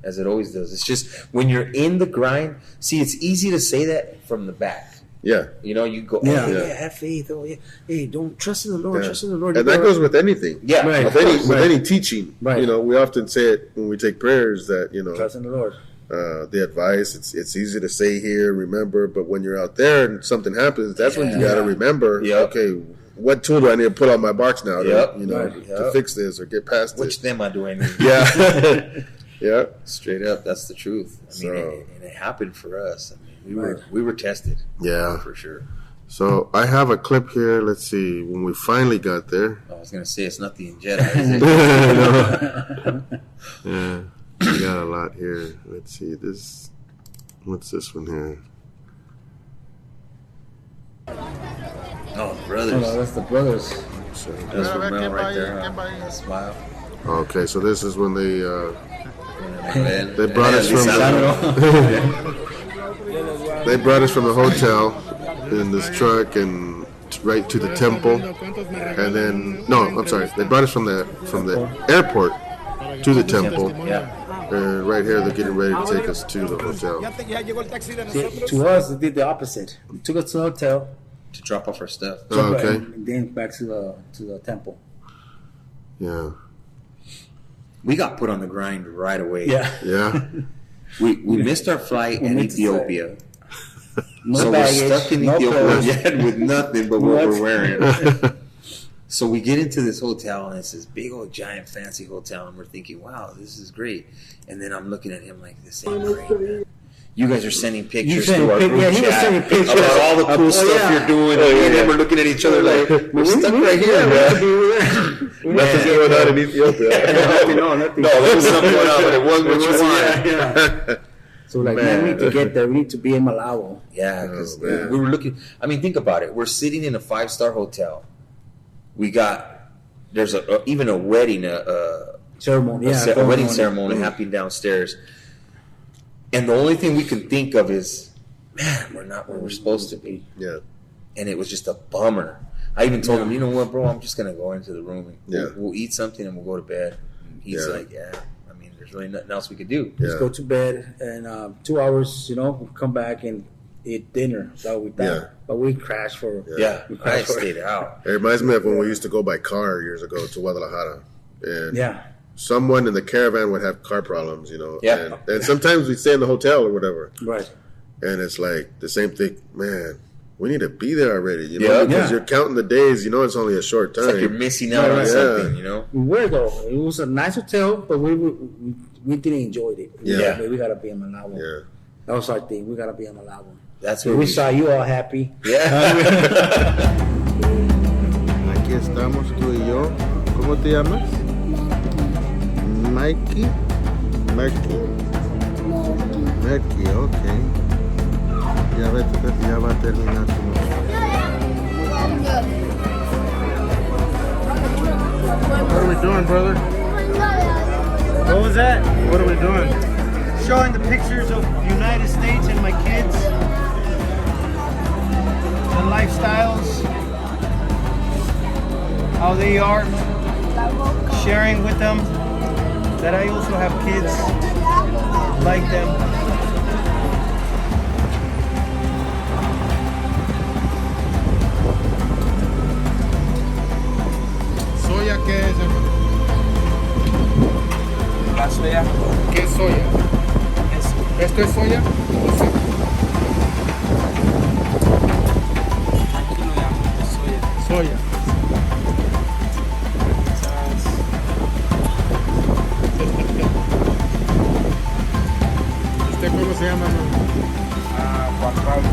Speaker 2: As it always does. It's just when you're in the grind, see, it's easy to say that from the back.
Speaker 1: Yeah.
Speaker 2: You know, you go, have faith. Oh, yeah. Hey, don't trust in the Lord. Trust in the Lord.
Speaker 1: And that goes with anything.
Speaker 2: Yeah.
Speaker 1: Right. With any teaching. Right. You know, we often say it when we take prayers that, you know,
Speaker 3: trust in the Lord.
Speaker 1: The advice, it's easy to say here, remember, but when you're out there and something happens, that's when you got to remember, okay, what tool do I need to put on my box now to fix this or get past
Speaker 2: Which thema do I need?
Speaker 1: Yeah.
Speaker 2: Straight up, that's the truth. I mean, and it happened for us. I mean, we were tested.
Speaker 1: Yeah.
Speaker 2: For sure.
Speaker 1: So I have a clip here. Let's see. When we finally got there.
Speaker 2: I was going to say it's not the Jedi, is it?
Speaker 1: Yeah. We got a lot here. Let's see. What's this one here?
Speaker 2: Oh, brothers.
Speaker 3: Oh, that's the brothers.
Speaker 2: That's Romel right there. Smile.
Speaker 1: Okay, so this is when they brought us from. They brought us from the hotel, in this truck and right to the temple, and then they brought us from the airport to the temple. And right here, they're getting ready to take us to the hotel.
Speaker 3: To us, they did the opposite. They took us to the hotel
Speaker 2: to drop off our stuff.
Speaker 1: Okay.
Speaker 3: And then back to the temple.
Speaker 1: Yeah.
Speaker 2: We got put on the grind right away.
Speaker 1: Yeah.
Speaker 2: We missed our flight in Ethiopia.
Speaker 3: No baggage,
Speaker 2: we're stuck in Ethiopia with nothing but what we're wearing. So we get into this hotel, and it's this big old giant fancy hotel, and we're thinking, wow, this is great. And then I'm looking at him like, this ain't great, man. You guys are sending pictures to our group chat about all the cool stuff you're doing. And then we're looking at each other like, we're stuck right here, man.
Speaker 1: Nothing's going on in Ethiopia.
Speaker 3: Nothing.
Speaker 2: No, there was something going on, but it wasn't what you wanted.
Speaker 3: So we need to get there. We need to be in Malawi.
Speaker 2: Yeah, because we were looking. I mean, think about it. We're sitting in a 5-star hotel. There's even a wedding
Speaker 3: ceremony.
Speaker 2: A wedding ceremony happening downstairs. And the only thing we can think of is, man, we're not where we're supposed to be.
Speaker 1: Yeah.
Speaker 2: And it was just a bummer. I even told him, you know what, bro, I'm just going to go into the room and we'll eat something and we'll go to bed. And he's like, I mean, there's really nothing else we could do.
Speaker 3: Just go to bed and 2 hours, we'll come back and eat dinner. So we thought. Yeah. But we crashed for...
Speaker 2: I stayed out.
Speaker 1: It reminds me of when we used to go by car years ago to Guadalajara. And someone in the caravan would have car problems, and sometimes we'd stay in the hotel or whatever.
Speaker 3: Right.
Speaker 1: And it's like the same thing, man, we need to be there already, because you're counting the days, it's only a short time.
Speaker 2: It's like you're missing out on something,
Speaker 3: We were, though. It was a nice hotel, but we didn't enjoy it.
Speaker 1: Yeah.
Speaker 3: We got to be in Malawi.
Speaker 1: Yeah.
Speaker 3: That was our thing. We got to be in Malawi.
Speaker 2: That's what
Speaker 3: we saw you all happy.
Speaker 2: Yeah.
Speaker 1: Aquí estamos tú y yo. ¿Cómo te llamas? Mikey, okay. Ya va a terminar tu What are we doing, brother?
Speaker 4: What was that?
Speaker 1: What are we doing?
Speaker 4: Showing the pictures of the United States and my kids. The lifestyles. How they are. Sharing with them that I also have kids like them.
Speaker 1: ¿Soya qué es, hermano?
Speaker 4: La soya.
Speaker 1: ¿Qué es soya? ¿Esto es soya? Sí.
Speaker 4: Aquí lo llaman soya.
Speaker 1: Soya. ¿Cómo se llama, hermano?
Speaker 4: Juan Pablo.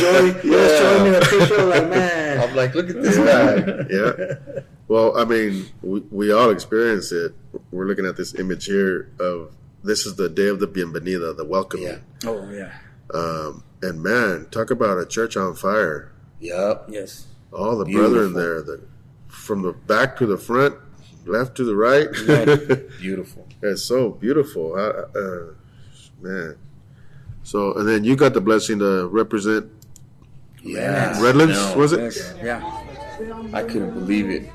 Speaker 3: Joy. He was showing me the picture, like, man.
Speaker 2: I'm like, look at this guy.
Speaker 1: Yeah. Well, I mean, we all experience it. We're looking at this image here of this is the day of the bienvenida, the welcoming.
Speaker 2: Yeah.
Speaker 3: Oh, yeah.
Speaker 1: And man, talk about a church on fire.
Speaker 2: Yep.
Speaker 3: Yes.
Speaker 1: All the brethren there, from the back to the front, left to the right.
Speaker 2: Beautiful.
Speaker 1: It's so beautiful. Man. So, and then you got the blessing to represent Redlands, was it?
Speaker 3: Yes. Yeah.
Speaker 2: I couldn't believe it.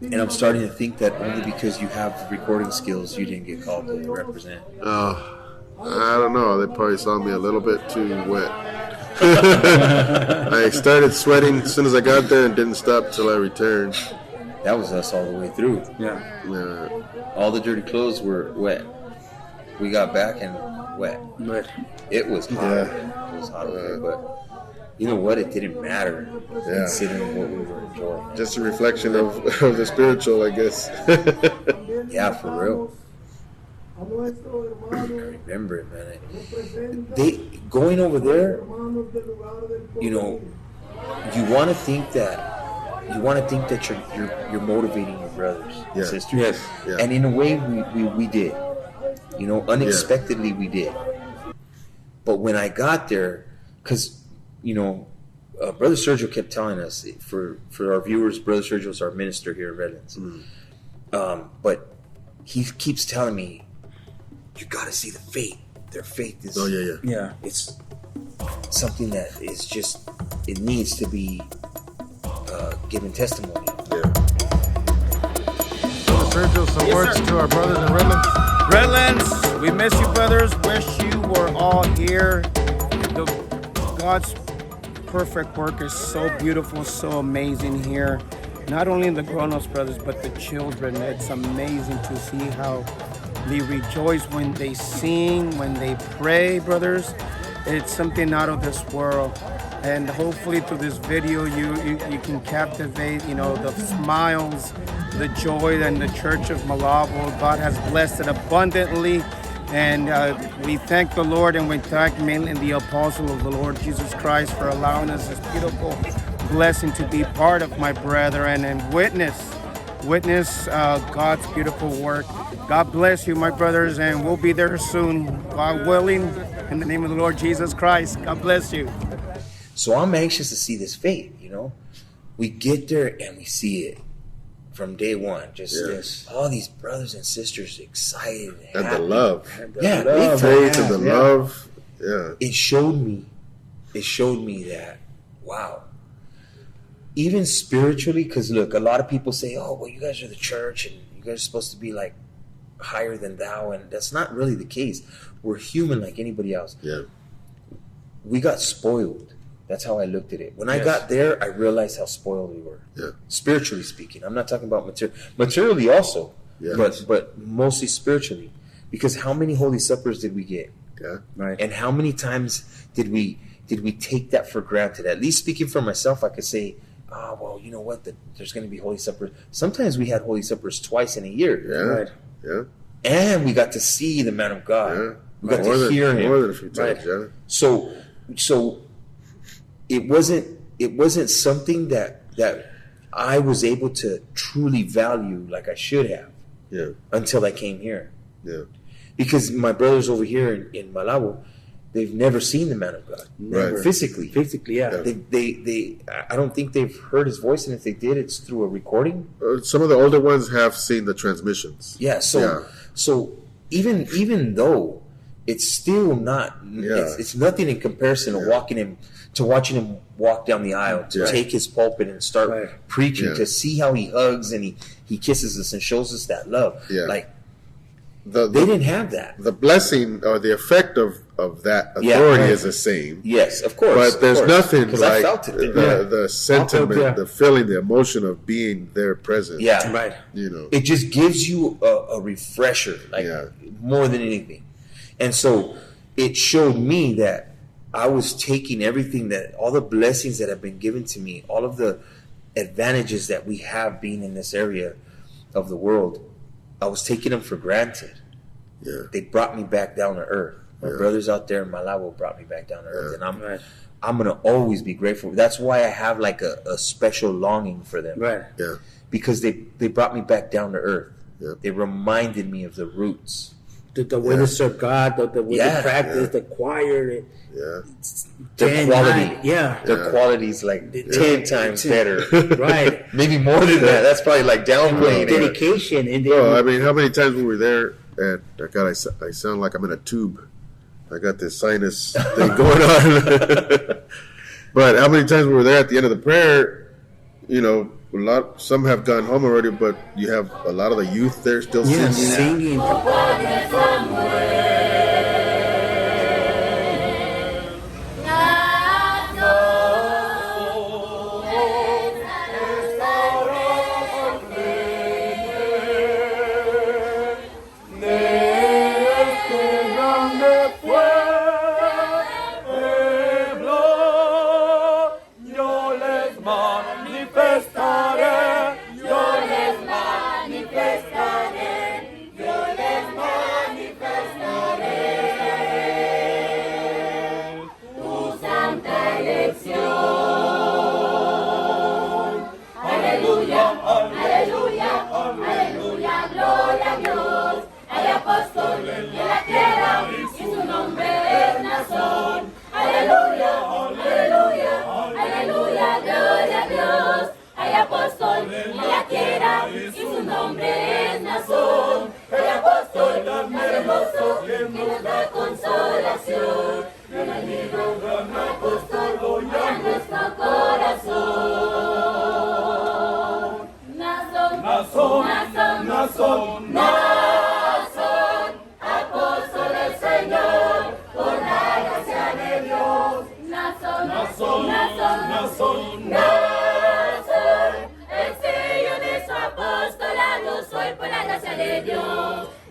Speaker 2: And I'm starting to think that only because you have recording skills, you didn't get called to represent.
Speaker 1: I don't know. They probably saw me a little bit too wet. I started sweating as soon as I got there and didn't stop till I returned.
Speaker 2: That was us all the way through.
Speaker 3: Yeah.
Speaker 2: All the dirty clothes were wet. We got back and wet. It was hot.
Speaker 1: Yeah.
Speaker 2: It was hot over there, but you know what? It didn't matter considering what we were enjoying.
Speaker 1: Just a reflection of the spiritual, I guess.
Speaker 2: Yeah, for real. I remember it, man. Going over there, you know, you want to think that you're motivating your brothers and sisters.
Speaker 3: Yes.
Speaker 1: Yeah.
Speaker 2: And in a way, we did. You know, unexpectedly we did. But when I got there, because, you know, Brother Sergio kept telling us, for our viewers, Brother Sergio is our minister here at Redlands. But he keeps telling me, you got to see the faith. Their faith is...
Speaker 1: Oh,
Speaker 3: Yeah.
Speaker 2: It's something that is just... It needs to be given testimony.
Speaker 1: Yeah. Sergio, some words to our brothers in Redlands.
Speaker 4: Redlands, we miss you, brothers. Wish you were all here. God's perfect work is so beautiful, so amazing here. Not only the grown-ups, brothers, but the children. It's amazing to see how they rejoice when they sing, when they pray, brothers. It's something out of this world. And hopefully through this video, you can captivate, you know, the smiles, the joy in the Church of Malabo. God has blessed it abundantly. And we thank the Lord, and we thank mainly the apostle of the Lord Jesus Christ for allowing us this beautiful blessing to be part of my brethren and witness God's beautiful work. God bless you, my brothers, and we'll be there soon, God willing, in the name of the Lord Jesus Christ. God bless you.
Speaker 2: So I'm anxious to see this faith, you know. We get there and we see it from day one. Just all these brothers and sisters excited
Speaker 1: And
Speaker 2: happy.
Speaker 1: the love.
Speaker 2: Big
Speaker 1: The
Speaker 2: time.
Speaker 1: faith and the love. Yeah.
Speaker 2: It showed me that, wow. Even spiritually, because look, a lot of people say, oh, well, you guys are the church and you guys are supposed to be like higher than thou. And that's not really the case. We're human like anybody else.
Speaker 1: Yeah.
Speaker 2: We got spoiled. That's how I looked at it. When I got there, I realized how spoiled we were.
Speaker 1: Yeah.
Speaker 2: Spiritually speaking. I'm not talking about materially also, but mostly spiritually. Because how many Holy Suppers did we get?
Speaker 1: Yeah.
Speaker 3: Right.
Speaker 2: And how many times did we take that for granted? At least speaking for myself, I could say, oh, well, you know what? There's going to be Holy Suppers. Sometimes we had Holy Suppers twice in a year.
Speaker 1: Yeah.
Speaker 3: Right.
Speaker 1: Yeah.
Speaker 2: And we got to see the man of God.
Speaker 1: Yeah.
Speaker 2: We got to hear him.
Speaker 1: More than a few times, yeah.
Speaker 2: So it wasn't something that I was able to truly value like I should have.
Speaker 1: Yeah. Until
Speaker 2: I came here.
Speaker 1: Yeah.
Speaker 2: Because my brothers over here in Malabo, they've never seen the man of God. Never.
Speaker 1: Right.
Speaker 2: Physically,
Speaker 3: yeah.
Speaker 2: They I don't think they've heard his voice, and if they did, it's through a recording.
Speaker 1: Some of the older ones have seen the transmissions.
Speaker 2: Yeah. So even though it's still not, it's nothing in comparison to watching him walk down the aisle, to take his pulpit and start preaching, to see how he hugs and he kisses us and shows us that love.
Speaker 1: Yeah.
Speaker 2: Like they didn't have that.
Speaker 1: The blessing or the effect of that authority is the same.
Speaker 2: Yes, of course.
Speaker 1: But there's nothing like
Speaker 2: I felt it.
Speaker 1: the sentiment, the feeling, the emotion of being there present.
Speaker 2: Yeah.
Speaker 3: Right.
Speaker 1: You know.
Speaker 2: It just gives you a refresher, more than anything. And so it showed me that I was taking everything all the blessings that have been given to me, all of the advantages that we have being in this area of the world, I was taking them for granted.
Speaker 1: Yeah.
Speaker 2: They brought me back down to earth. My brothers out there in Malabo brought me back down to earth. And I'm going to always be grateful. That's why I have like a special longing for them.
Speaker 3: Right.
Speaker 1: Yeah.
Speaker 2: Because they brought me back down to earth.
Speaker 1: Yeah.
Speaker 2: They reminded me of the roots.
Speaker 3: The way to serve God, the way to practice, the choir.
Speaker 2: The quality.
Speaker 3: The
Speaker 2: quality is like 10 times better.
Speaker 3: Right.
Speaker 2: Maybe more than that. That's probably like downplaying
Speaker 3: dedication. And
Speaker 1: I mean, how many times were we there? And God, I sound like I'm in a tube. I got this sinus thing going on. But how many times we were there at the end of the prayer? You know, some have gone home already, but you have a lot of the youth there still singing.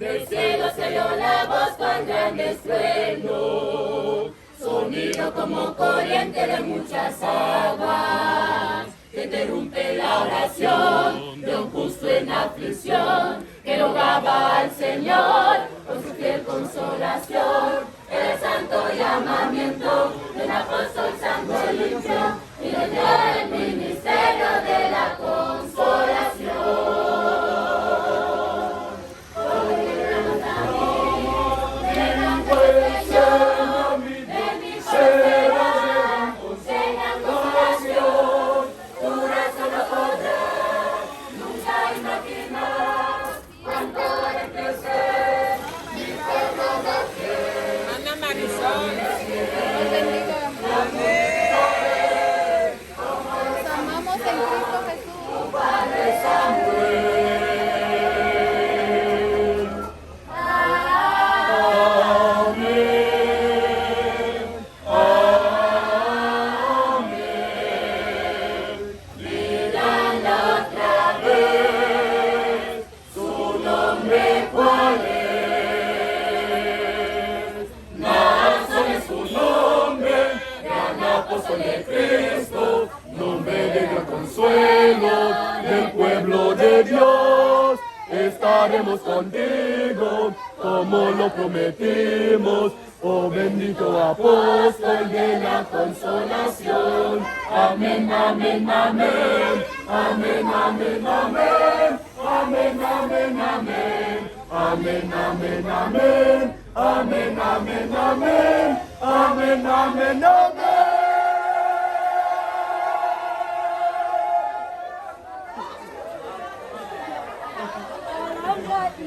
Speaker 5: Del cielo se oyó la voz con grande estruendo, sonido como corriente de muchas aguas, que interrumpe la oración de un justo en aflicción, que rogaba al Señor por su fiel consolación. El santo llamamiento del apóstol santo y limpio, y le dio el ministerio de la consolación. Estaremos contigo como lo prometimos, oh bendito apóstol de la consolación. Amén, amén, amén, amén, amén, amén, amén, amén, amén, amén, amén, amén, amén, amén, amén, amén, amén, amén.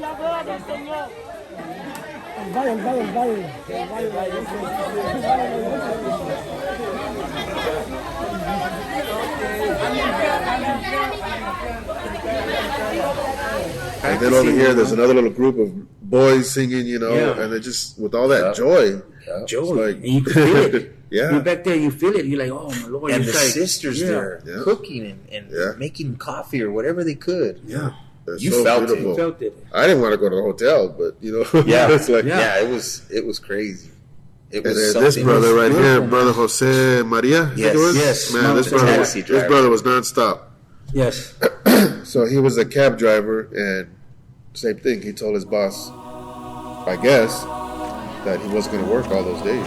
Speaker 6: La gloria del Señor.
Speaker 1: And then over here, there's another little group of boys singing, you know, and they're just with all that joy.
Speaker 3: Joy.
Speaker 1: Like,
Speaker 3: And you can feel it.
Speaker 1: Yeah.
Speaker 3: You're back there, you feel it. You're like, oh my Lord.
Speaker 2: And
Speaker 3: It's
Speaker 2: the
Speaker 3: like,
Speaker 2: sisters there cooking and making coffee or whatever they could.
Speaker 1: Yeah. They're
Speaker 2: You
Speaker 1: so
Speaker 2: felt
Speaker 1: beautiful.
Speaker 3: You felt it.
Speaker 1: I didn't want to go to the hotel, but you know,
Speaker 2: Yeah,
Speaker 1: it's like
Speaker 2: it was crazy. It
Speaker 1: And
Speaker 2: was
Speaker 1: then this
Speaker 2: something-
Speaker 1: brother right here,
Speaker 3: beautiful,
Speaker 1: brother Jose Maria, I think
Speaker 2: Yes,
Speaker 1: it was?
Speaker 2: yes.
Speaker 1: Man, this
Speaker 2: The
Speaker 1: brother,
Speaker 2: taxi
Speaker 1: this
Speaker 2: driver.
Speaker 1: brother was nonstop.
Speaker 3: Yes.
Speaker 1: So he was a cab driver, and same thing. He told his boss, I guess, that he wasn't going to work all those days.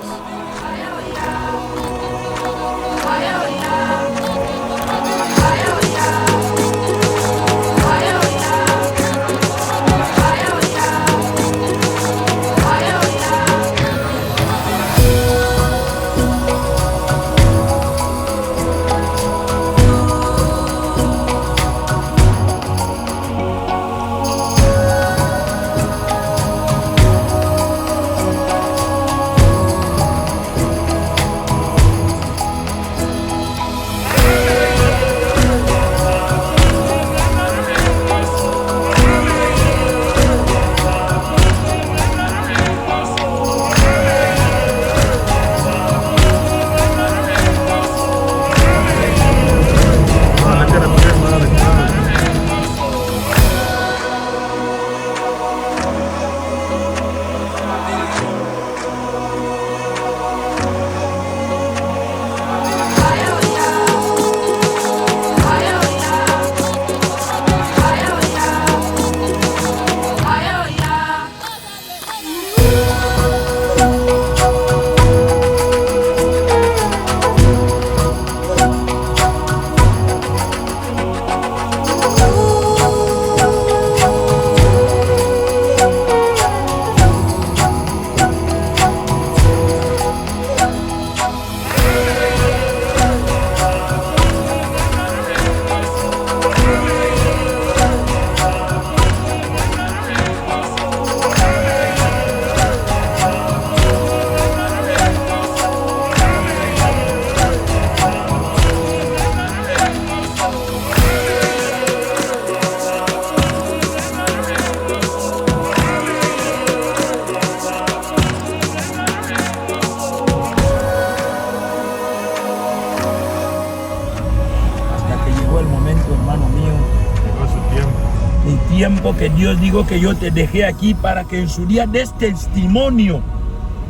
Speaker 7: tiempo que Dios dijo que yo te dejé aquí para que en su día des testimonio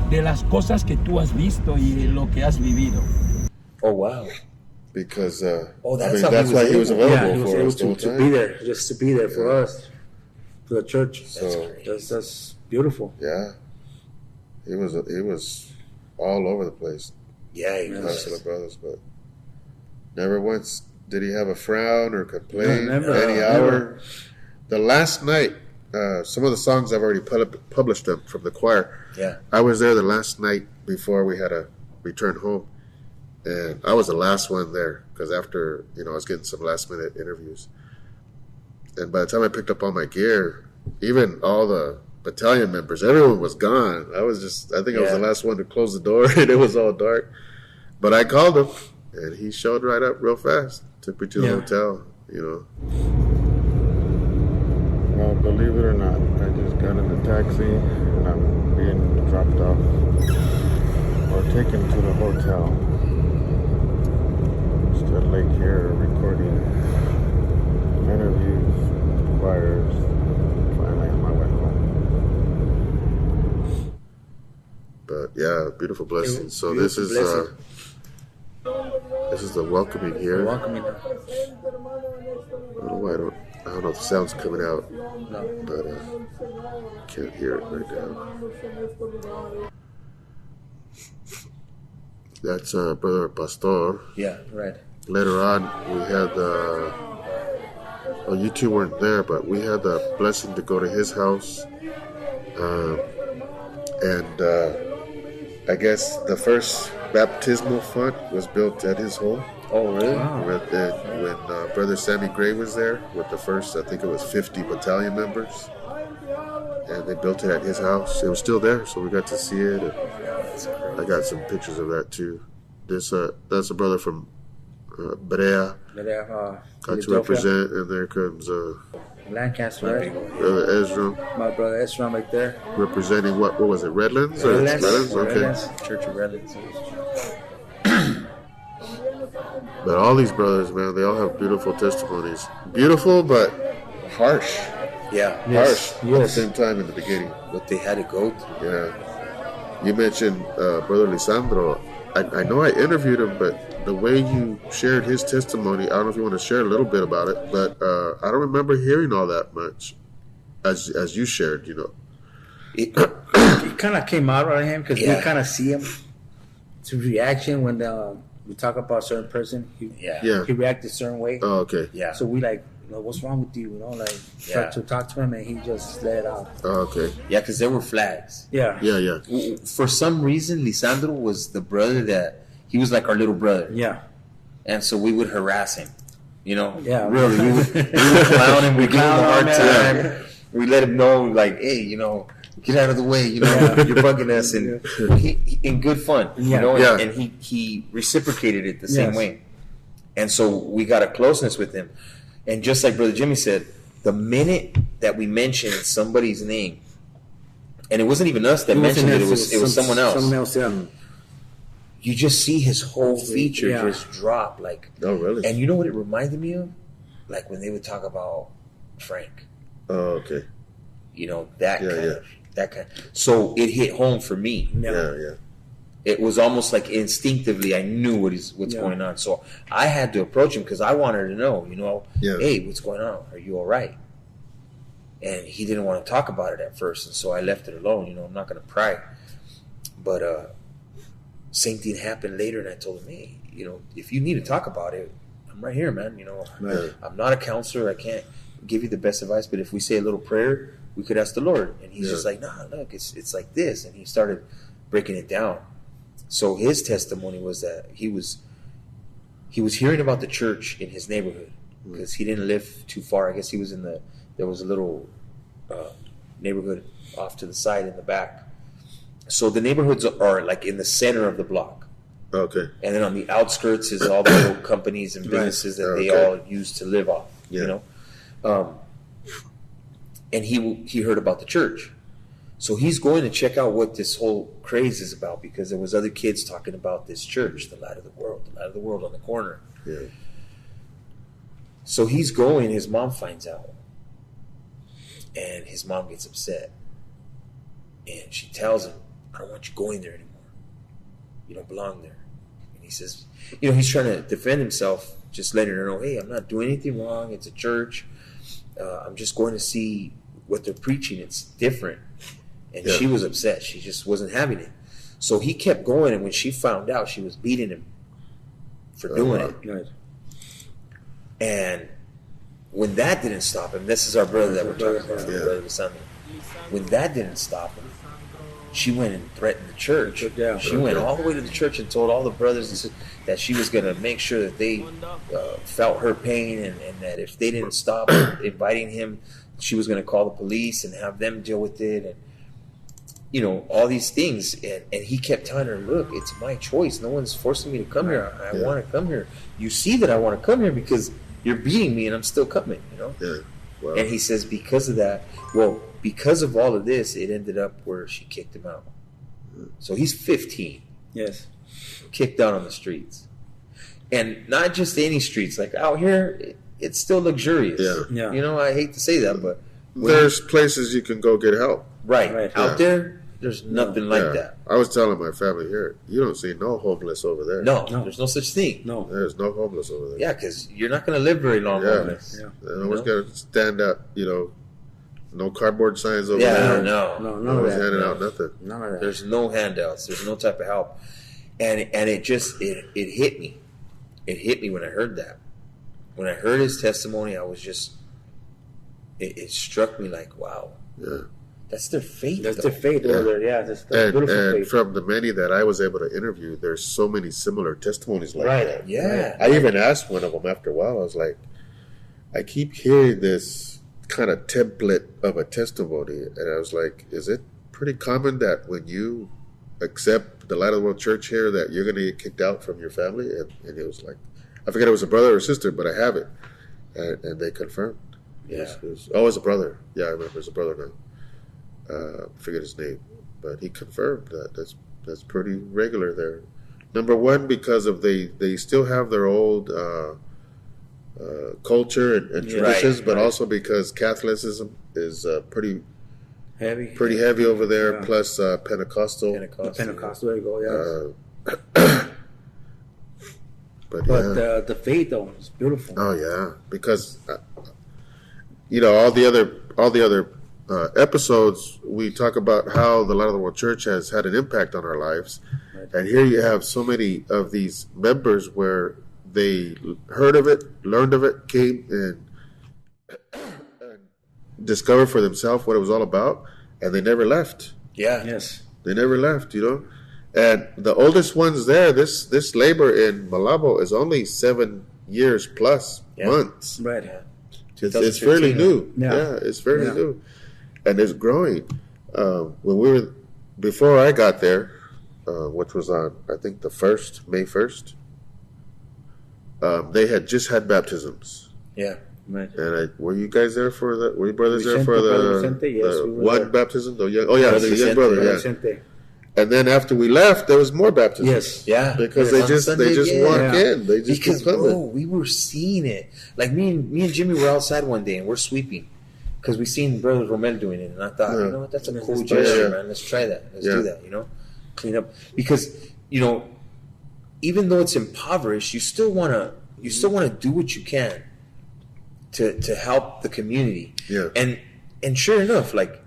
Speaker 7: de las cosas que tú has visto y lo que has vivido.
Speaker 2: Oh, wow.
Speaker 1: Because
Speaker 2: that's
Speaker 1: why he was available
Speaker 3: Yeah, he was
Speaker 1: for
Speaker 3: able
Speaker 1: us the whole
Speaker 3: to
Speaker 1: time.
Speaker 3: be there, just to be there for us, for the church.
Speaker 1: So
Speaker 3: That's beautiful.
Speaker 1: yeah, he was all over the place.
Speaker 2: Yeah, he
Speaker 1: Us
Speaker 2: was.
Speaker 1: to the brothers, but never once did he have a frown or complain.
Speaker 3: No, never.
Speaker 1: Any
Speaker 3: Never.
Speaker 1: hour. The last night, some of the songs I've already published them from the choir.
Speaker 2: Yeah.
Speaker 1: I was there the last night before we had to return home, and I was the last one there because after I was getting some last minute interviews, and by the time I picked up all my gear, even all the battalion members, everyone was gone. I think I was the last one to close the door, and it was all dark. But I called him, and he showed right up real fast. Took me to the hotel, Well, believe it or not, I just got in the taxi, and I'm being dropped off or taken to the hotel. Just at Lake here recording interviews, choirs. Finally on my way home. But yeah, beautiful blessing. So this is the welcoming here.
Speaker 3: Welcoming.
Speaker 1: I don't know if the sound's coming out, but can't hear it right now. That's Brother Pastor.
Speaker 2: Yeah, right.
Speaker 1: Later on, we had you two weren't there, but we had the blessing to go to his house, and I guess the first baptismal font was built at his home.
Speaker 2: Oh, really?
Speaker 3: Wow.
Speaker 1: When Brother Sammy Gray was there with the first, I think it was 50 battalion members, and they built it at his house. It was still there, so we got to see it. And I got some pictures of that too. That's a brother from Berea, got to represent, and there comes
Speaker 3: Lancaster, right?
Speaker 1: Brother Esrom,
Speaker 3: My brother Esrom right there.
Speaker 1: representing what was it, Redlands?
Speaker 3: Redlands.
Speaker 1: Okay.
Speaker 3: Redlands.
Speaker 2: Church of Redlands.
Speaker 1: But all these brothers, man, they all have beautiful testimonies. Beautiful, but harsh.
Speaker 2: Yeah.
Speaker 1: Harsh at the
Speaker 3: Yes.
Speaker 1: same time in the beginning.
Speaker 2: What they had to go through.
Speaker 1: Yeah. You mentioned Brother Lisandro. I know I interviewed him, but the way you shared his testimony, I don't know if you want to share a little bit about it, but I don't remember hearing all that much as you shared,
Speaker 3: It kind of came out on him because we kind of see him. It's a reaction when we talk about a certain person. He reacted a certain way.
Speaker 1: Oh, okay.
Speaker 2: Yeah.
Speaker 3: So we what's wrong with you? Try to talk to him, and he just let it out.
Speaker 1: Oh, okay.
Speaker 2: Yeah, because there were flags.
Speaker 3: Yeah.
Speaker 1: Yeah.
Speaker 2: For some reason, Lisandro was the brother that he was like our little brother.
Speaker 3: Yeah.
Speaker 2: And so we would harass him.
Speaker 3: Yeah.
Speaker 2: Really, we would clown him. We give him a hard time. We let him know, like, hey, get out of the way. You're bugging us, and he in good fun. And he reciprocated it the same way. And so we got a closeness with him. And just like Brother Jimmy said, the minute that we mentioned somebody's name, and it wasn't even us that mentioned it, it was someone else.
Speaker 3: Someone else, yeah.
Speaker 2: You just see his whole feature just drop. Like,
Speaker 1: oh, really?
Speaker 2: And you know what it reminded me of? Like when they would talk about Frank.
Speaker 1: Oh, okay.
Speaker 2: That kind. So it hit home for me.
Speaker 1: Yeah.
Speaker 2: It was almost like instinctively I knew what's going on. So I had to approach him because I wanted to know, hey, what's going on? Are you all right? And he didn't want to talk about it at first, and so I left it alone. I'm not going to pry. But same thing happened later, and I told him, hey, if you need to talk about it, I'm right here, man. I'm not a counselor. I can't give you the best advice, but if we say a little prayer, we could ask the Lord. And he's just like, nah, look, it's like this. And he started breaking it down. So his testimony was that he was hearing about the church in his neighborhood because he didn't live too far. I guess he was there was a little neighborhood off to the side in the back. So the neighborhoods are like in the center of the block.
Speaker 1: Okay.
Speaker 2: And then on the outskirts is all the little companies and businesses that they all use to live off, and he heard about the church. So he's going to check out what this whole craze is about because there was other kids talking about this church, the light of the world on the corner.
Speaker 1: Yeah.
Speaker 2: So he's going, his mom finds out. And his mom gets upset. And she tells him, I don't want you going there anymore. You don't belong there. And he says, he's trying to defend himself, just letting her know, hey, I'm not doing anything wrong. It's a church. I'm just going to see what they're preaching. It's different. And she was upset. She just wasn't having it. So he kept going, and when she found out, she was beating him for doing it.
Speaker 3: Right.
Speaker 2: And when that didn't stop him, this is our brother that we're talking about, brother Sandra. When that didn't stop him, she went and threatened the church. She went all the way to the church and told all the brothers that she was going to make sure that they felt her pain, and that if they didn't stop inviting him, she was going to call the police and have them deal with it, and all these things. And he kept telling her, look, it's my choice. No one's forcing me to come here. I want to come here. You see that I want to come here because you're beating me and I'm still coming,
Speaker 1: Yeah. Wow.
Speaker 2: And he says because of that, because of all of this, it ended up where she kicked him out. So he's 15.
Speaker 3: Yes.
Speaker 2: Kicked out on the streets. And not just any streets. Like out here, it's still luxurious.
Speaker 3: Yeah.
Speaker 2: I hate to say that, but
Speaker 1: there's places you can go get help.
Speaker 2: Right. Out there, there's nothing like that.
Speaker 1: I was telling my family here, you don't see no homeless over there.
Speaker 2: No, there's no such thing.
Speaker 3: No.
Speaker 1: There's no homeless over there.
Speaker 2: Yeah, because you're not going to live very long homeless.
Speaker 3: Yeah.
Speaker 1: They always got to stand up, no cardboard signs over there.
Speaker 2: No,
Speaker 3: none
Speaker 1: No
Speaker 3: of
Speaker 1: one's
Speaker 3: that.
Speaker 1: handing out nothing.
Speaker 3: None of that.
Speaker 2: There's no handouts. There's no type of help. And it just, it hit me. It hit me when I heard that. When I heard his testimony, I was just, it struck me like, wow.
Speaker 1: Yeah.
Speaker 2: That's their faith.
Speaker 3: That's their faith over there. Yeah, that's beautiful
Speaker 1: And
Speaker 3: faith.
Speaker 1: from the many that I was able to interview, there's so many similar testimonies like that.
Speaker 2: Yeah.
Speaker 1: I even asked one of them after a while. I was like, I keep hearing this kind of template of a testimony, and I was like, is it pretty common that when you accept the Light of the World Church here that you're going to get kicked out from your family? And it was like, I forget it was a brother or sister, but I have it. And they confirmed.
Speaker 2: Yeah.
Speaker 1: It was a brother. Yeah, I remember it's a brother now. I forget his name, but he confirmed that that's pretty regular there. Number one, because of they still have their old culture and traditions, but also because Catholicism is pretty heavy over there. Yeah. Plus Pentecostal.
Speaker 3: Pentecostal, there you go.
Speaker 1: Yeah. But
Speaker 3: the faith though is beautiful.
Speaker 1: Oh yeah, because all the other episodes, we talk about how the Light of the World Church has had an impact on our lives. Right. And here you have so many of these members where they heard of it, learned of it, came and discovered for themselves what it was all about, and they never left.
Speaker 2: Yeah.
Speaker 3: Yes.
Speaker 1: They never left, And the oldest ones there, this labor in Malabo is only 7 years plus months.
Speaker 3: Right.
Speaker 2: Yeah.
Speaker 1: It's fairly new.
Speaker 3: Yeah.
Speaker 1: It's fairly new. And it's growing. Before I got there, which was on, I think, May 1st, they had just had baptisms.
Speaker 2: Yeah.
Speaker 3: Right.
Speaker 1: And were you guys there for the, were you brothers there for
Speaker 3: Vicente, yes,
Speaker 1: the
Speaker 3: we were
Speaker 1: one
Speaker 3: there.
Speaker 1: baptism? The young brother, yeah.
Speaker 3: Vicente.
Speaker 1: And then after we left, there was more baptisms.
Speaker 3: Yes.
Speaker 2: Yeah.
Speaker 1: Because they just walk in. They just keep coming.
Speaker 2: Bro, we were seeing it. Like me and Jimmy were outside one day and we're sweeping. Because we seen Brother Romel doing it, and I thought, you know what, that's a cool gesture, man. Let's try that. Let's do that, clean up. Because, even though it's impoverished, you still wanna do what you can to help the community.
Speaker 1: Yeah.
Speaker 2: And sure enough, like,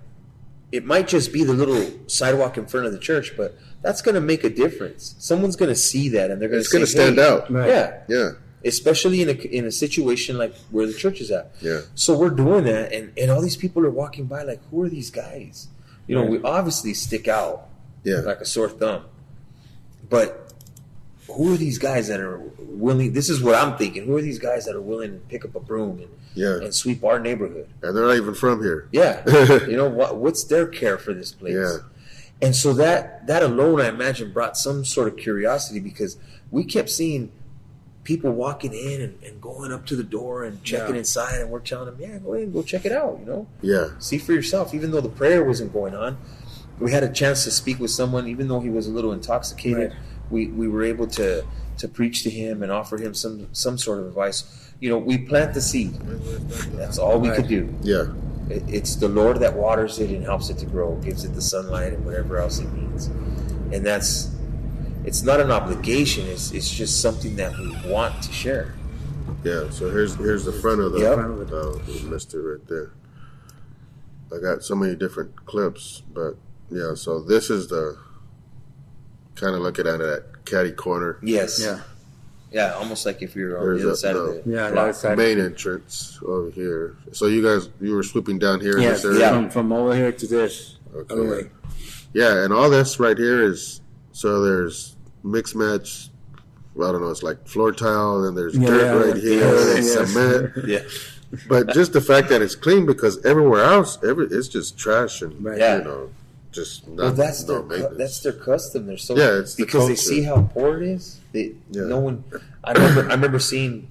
Speaker 2: it might just be the little sidewalk in front of the church, but that's gonna make a difference. Someone's gonna see that, and they're gonna.
Speaker 1: It's gonna stand out.
Speaker 3: Right.
Speaker 2: Yeah.
Speaker 1: Yeah.
Speaker 2: Especially in a situation like where the church is at.
Speaker 1: Yeah.
Speaker 2: So we're doing that, and all these people are walking by like, who are these guys? We obviously stick out like a sore thumb. But who are these guys that are willing? This is what I'm thinking. Who are these guys that are willing to pick up a broom and sweep our neighborhood?
Speaker 1: And they're not even from here.
Speaker 2: Yeah. What's their care for this place?
Speaker 1: Yeah.
Speaker 2: And so that alone, I imagine, brought some sort of curiosity, because we kept seeing people walking in and going up to the door and checking inside, and we're telling them, go in, go check it out,
Speaker 1: Yeah.
Speaker 2: See for yourself. Even though the prayer wasn't going on, we had a chance to speak with someone, even though he was a little intoxicated.
Speaker 3: Right.
Speaker 2: We were able to preach to him and offer him some sort of advice. We plant the seed. That's all we could do.
Speaker 1: Yeah.
Speaker 2: It's the Lord that waters it and helps it to grow, gives it the sunlight and whatever else it needs. And it's not an obligation. It's just something that we want to share.
Speaker 1: Yeah. So here's the front of the mister right there. I got so many different clips, but yeah. So this is the kind of looking at that catty corner.
Speaker 2: Yes.
Speaker 3: Yeah.
Speaker 2: Yeah, almost like if you're on the other side of the
Speaker 3: the
Speaker 1: main entrance over here. So you were swooping down here in
Speaker 3: Yeah,
Speaker 1: this area?
Speaker 3: from over here to this.
Speaker 1: Okay. Yeah, and all this right here is, so there's mixed match, I don't know, it's like floor tile, and there's dirt right here, there's cement.
Speaker 2: Yeah.
Speaker 1: But just the fact that it's clean, because everywhere else, it's just trash and, just not,
Speaker 2: Well, that's
Speaker 1: maintenance.
Speaker 2: that's their custom. They're so
Speaker 1: it's
Speaker 2: because they
Speaker 1: culture.
Speaker 2: see how poor it is. No one. I remember seeing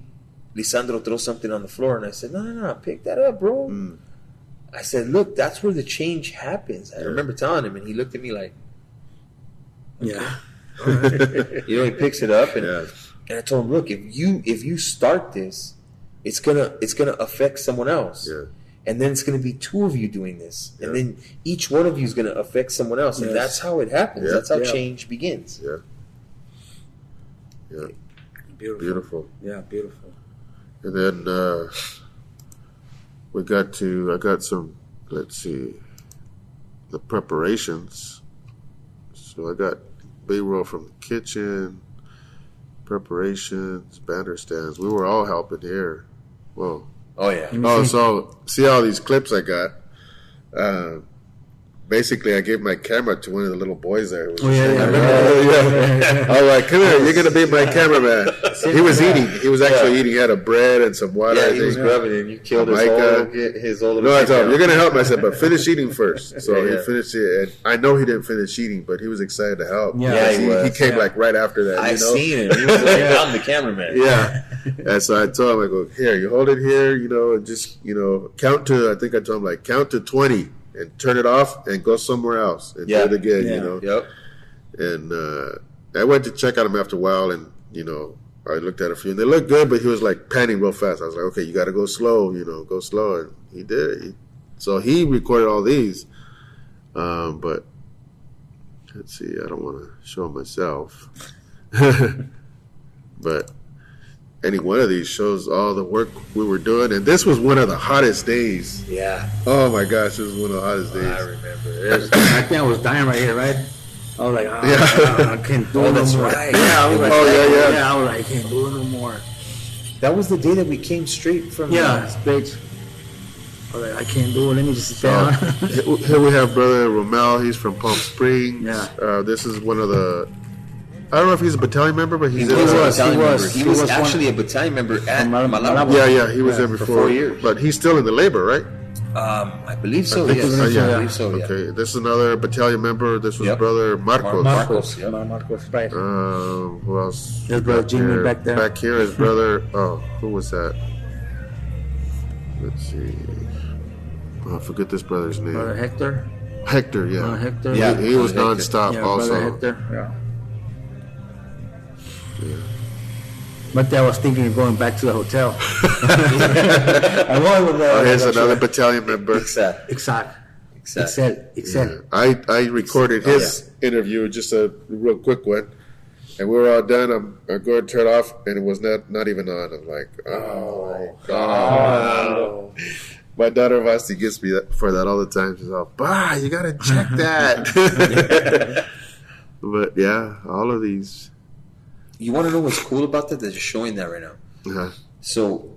Speaker 2: Lisandro throw something on the floor, and I said, "No, pick that up, bro." I said, "Look, that's where the change happens." I remember telling him, and he looked at me like,
Speaker 3: Yeah.
Speaker 2: He picks it up, and I told him, "Look, if you start this, it's gonna affect someone else."
Speaker 1: Yeah.
Speaker 2: And then it's going to be two of you doing this. And then each one of you is going to affect someone else. And that's how it happens.
Speaker 1: Yeah.
Speaker 2: That's how change begins.
Speaker 1: Yeah. Yeah. Beautiful.
Speaker 3: Yeah, beautiful.
Speaker 1: And then I got some, let's see, the preparations. So I got B-roll from the kitchen, preparations, banner stands. We were all helping here. Whoa.
Speaker 2: Oh, yeah.
Speaker 1: Oh, so see all these clips I got. Basically, I gave my camera to one of the little boys there. I was like, "Come here, you're gonna be my cameraman." He was eating. He was actually eating. He had a bread and some water.
Speaker 2: Yeah, he was grubbing, and you killed his whole little.
Speaker 1: No, I told him, "You're gonna help me." I said, "But finish eating first." So he finished it, and I know he didn't finish eating, but he was excited to help.
Speaker 3: Yeah,
Speaker 1: he came like right after that.
Speaker 2: I seen him. He was like, "I'm the cameraman."
Speaker 1: Yeah. And so I told him, I go, "Here, you hold it here, and just, count to," I think I told him, like, count to 20 and turn it off and go somewhere else and do it again,
Speaker 2: Yep.
Speaker 1: And I went to check on him after a while, and, I looked at a few, and they looked good, but he was, like, panning real fast. I was like, okay, you got to go slow, go slow. And he did it. So he recorded all these. But let's see, I don't want to show myself. But any one of these shows all the work we were doing, and this was one of the hottest days.
Speaker 2: Yeah.
Speaker 1: Oh my gosh, it was one of the hottest days.
Speaker 2: I remember.
Speaker 3: I think I was dying right here, right? I was like, I can't do it no more.
Speaker 2: Right.
Speaker 3: Yeah, I was like,
Speaker 1: yeah.
Speaker 3: Yeah, I was like, I can't do it no more.
Speaker 2: That was the day that we came straight from.
Speaker 3: Straight. I was like, I can't do it. Let me just sit down.
Speaker 1: Here we have Brother Romel. He's from Palm Springs.
Speaker 3: Yeah.
Speaker 1: This is one of the. I don't know if he's a battalion member, but
Speaker 2: He was actually a battalion member at Malabo.
Speaker 1: Yeah, he was there before.
Speaker 2: For 4 years.
Speaker 1: But he's still in the labor, right?
Speaker 2: I believe so.
Speaker 1: I
Speaker 2: Yes.
Speaker 1: yeah.
Speaker 2: I believe so. Yeah.
Speaker 1: Okay, this is another battalion member. This was Brother Marcos.
Speaker 2: Marcos. Yep.
Speaker 3: Marcos, right.
Speaker 1: Who else?
Speaker 3: There's Brother Jimmy back there.
Speaker 1: Back here is Brother. Who was that? Let's see. I forget this brother's name.
Speaker 3: Brother Hector.
Speaker 1: Hector, yeah.
Speaker 3: Hector.
Speaker 1: Yeah, he was
Speaker 2: Brother
Speaker 1: nonstop also.
Speaker 3: Brother Hector. Yeah. But I was thinking of going back to the hotel. I was
Speaker 1: Here's another battalion member.
Speaker 3: Exact.
Speaker 1: Yeah. I recorded his interview, just a real quick one, and we were all done. I'm going to turn it off, and it was not even on. I'm like, oh my god. My daughter Vasti gets me for that all the time. She's all, "Bah, you gotta check that." But yeah, all of these.
Speaker 2: You want to know what's cool about that? They're just showing that right now.
Speaker 1: Uh-huh.
Speaker 2: So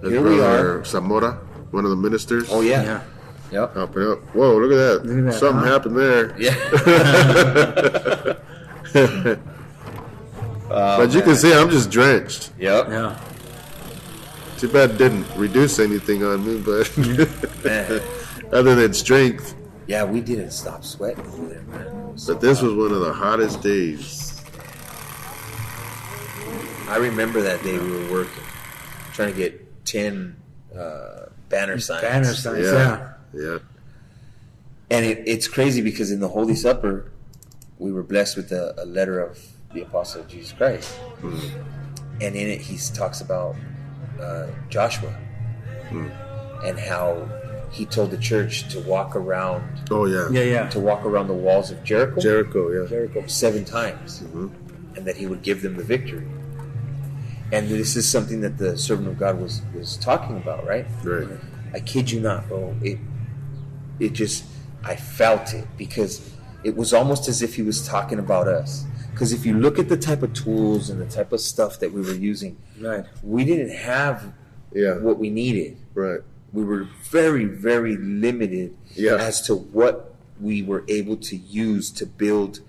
Speaker 1: That's
Speaker 2: here we
Speaker 1: Brother
Speaker 2: are.
Speaker 1: Zamora, one of the ministers.
Speaker 2: Oh yeah. Yep.
Speaker 1: Helping out. Whoa, look at that. Something happened there.
Speaker 2: Yeah.
Speaker 1: But you can see I'm just drenched.
Speaker 2: Yep.
Speaker 3: Yeah.
Speaker 1: Too bad it didn't reduce anything on me, but
Speaker 2: Man.
Speaker 1: other than strength.
Speaker 2: Yeah, we didn't stop sweating over there, man.
Speaker 1: But this was one of the hottest days.
Speaker 2: I remember that day we were working, trying to get 10 banner signs.
Speaker 3: Banner signs,
Speaker 1: Yeah.
Speaker 2: And it's crazy because in the Holy Supper, we were blessed with a letter of the Apostle of Jesus Christ.
Speaker 1: Mm.
Speaker 2: And in it, he talks about Joshua and how he told the church to walk around.
Speaker 1: Oh yeah.
Speaker 2: To walk around the walls of Jericho.
Speaker 1: Jericho.
Speaker 2: 7 times, and that he would give them the victory. And this is something that the servant of God was talking about, right?
Speaker 1: Right.
Speaker 2: I kid you not, bro. It just, I felt it, because it was almost as if he was talking about us. Because if you look at the type of tools and the type of stuff that we were using,
Speaker 3: right,
Speaker 2: we didn't have what we needed.
Speaker 1: Right.
Speaker 2: We were very, very limited as to what we were able to use to build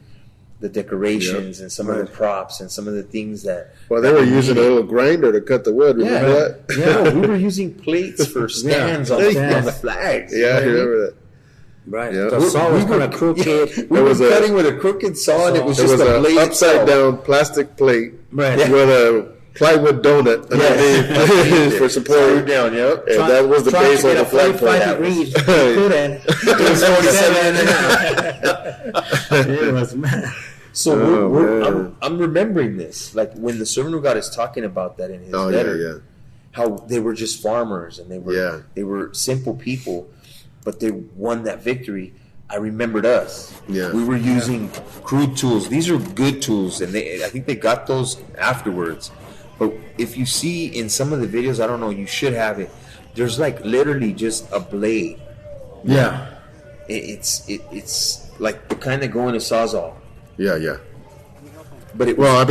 Speaker 2: the decorations and some of the props and some of the things that.
Speaker 1: Well, they were using a little grinder to cut the wood. Remember that?
Speaker 2: Yeah, we were using plates for stands on the flags.
Speaker 1: Yeah, I remember that.
Speaker 3: Right.
Speaker 1: Yeah.
Speaker 3: The saw was kind of crooked.
Speaker 2: We were cutting with a crooked saw, and it was just a blade
Speaker 1: upside down plastic plate with a plywood donut for support.
Speaker 2: Down,
Speaker 1: and that was the base of the flag plate.
Speaker 3: It was mad.
Speaker 2: So I'm remembering this, like when the servant of God is talking about that in his letter, how they were just farmers and they were simple people, but they won that victory. I remembered us.
Speaker 1: Yeah.
Speaker 2: We were using crude tools. These are good tools, and I think they got those afterwards. But if you see in some of the videos, I don't know, you should have it. There's like literally just a blade.
Speaker 3: Yeah.
Speaker 2: It's like the kind that go in a Sawzall.
Speaker 1: Yeah.
Speaker 2: But it was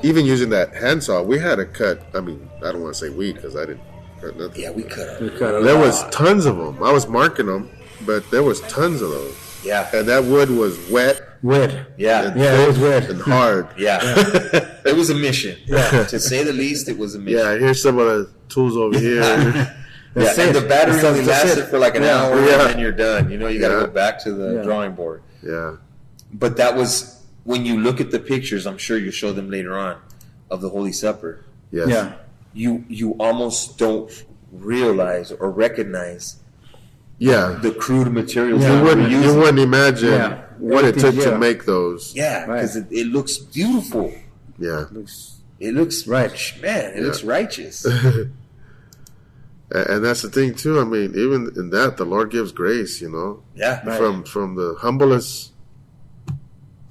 Speaker 1: even using that handsaw, we had to cut. I mean, I don't want to say we, because I didn't cut nothing.
Speaker 2: Yeah, we cut them.
Speaker 1: There was tons of them. I was marking them, but there was tons of those.
Speaker 2: Yeah.
Speaker 1: And that wood was wet.
Speaker 2: Yeah.
Speaker 3: It was wet
Speaker 1: and hard.
Speaker 2: Yeah. It was a mission. Yeah. To say the least, it was a mission.
Speaker 1: Yeah, here's some of the tools over here.
Speaker 2: And the battery only lasted for like an hour, and then you're done. You know, you got to go back to the drawing board.
Speaker 1: Yeah.
Speaker 2: But that was, when you look at the pictures, I'm sure you'll show them later on, of the Holy Supper.
Speaker 1: Yes.
Speaker 3: Yeah.
Speaker 2: You almost don't realize or recognize the crude materials.
Speaker 1: You wouldn't imagine what it took to make those.
Speaker 2: Yeah, because it looks beautiful.
Speaker 1: Yeah.
Speaker 2: It looks
Speaker 3: right.
Speaker 2: Man, it looks righteous.
Speaker 1: And that's the thing too. I mean, even in that, the Lord gives grace. You know.
Speaker 2: Yeah.
Speaker 1: From the humblest,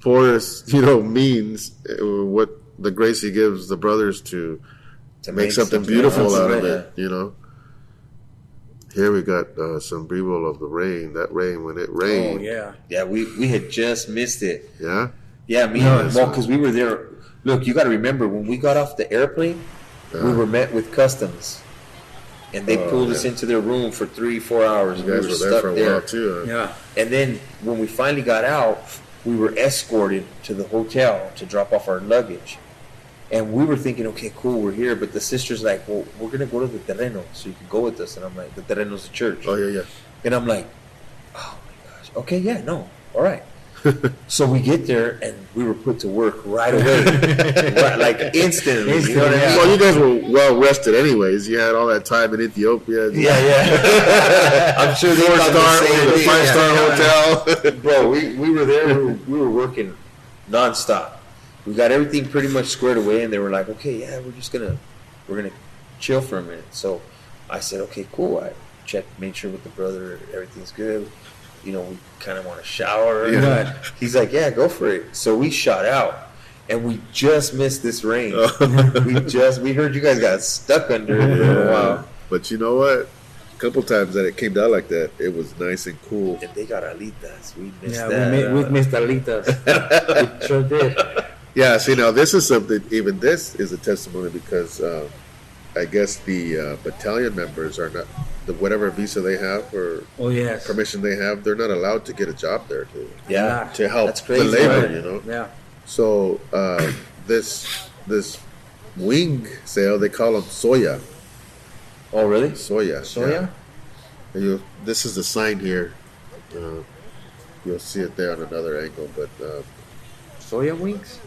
Speaker 1: poorest, means, what the grace He gives the brothers to make something beautiful out of it. You know. Here we got some B-roll of the rain. That rain, when it rained.
Speaker 3: Oh yeah.
Speaker 2: Yeah, we had just missed it.
Speaker 1: Yeah.
Speaker 2: Yeah, because we were there. Look, you got to remember, when we got off the airplane, we were met with customs, and they pulled us into their room for 3-4 hours.
Speaker 1: You guys were there for a while too.
Speaker 3: Yeah.
Speaker 2: And then when we finally got out, we were escorted to the hotel to drop off our luggage. And we were thinking, okay, cool, we're here. But the sister's like, well, we're going to go to the terreno, so you can go with us. And I'm like, the terreno's a church.
Speaker 1: Oh, yeah.
Speaker 2: And I'm like, oh, my gosh. Okay, yeah, no, all right. So we get there, and we were put to work right away. Like instantly. You know what I mean?
Speaker 1: Well, you guys were well rested anyways. You had all that time in Ethiopia.
Speaker 2: Yeah. I'm sure they were
Speaker 1: the 5-star hotel.
Speaker 2: Bro, we were there. We were working nonstop. We got everything pretty much squared away, and they were like, okay, yeah, we're gonna chill for a minute. So I said, okay, cool. I checked, made sure with the brother everything's good. We kind of want to shower.
Speaker 1: Yeah.
Speaker 2: He's like, yeah, go for it. So we shot out, and we just missed this rain. We heard you guys got stuck under it for a while.
Speaker 1: But you know what? A couple times that it came down like that, it was nice and cool.
Speaker 2: And they got alitas. We missed
Speaker 3: that. We missed alitas. We sure did.
Speaker 1: Yeah, see, now this is something, even this is a testimony, because I guess the battalion members are not, whatever visa they have or permission they have, they're not allowed to get a job there to help
Speaker 2: That's crazy,
Speaker 1: the labor,
Speaker 2: right?
Speaker 3: Yeah.
Speaker 1: So this wing sale, they call them soya.
Speaker 2: Oh, really?
Speaker 1: Soya? Yeah. This is the sign here. You'll see it there on another angle, but...
Speaker 3: soya wings?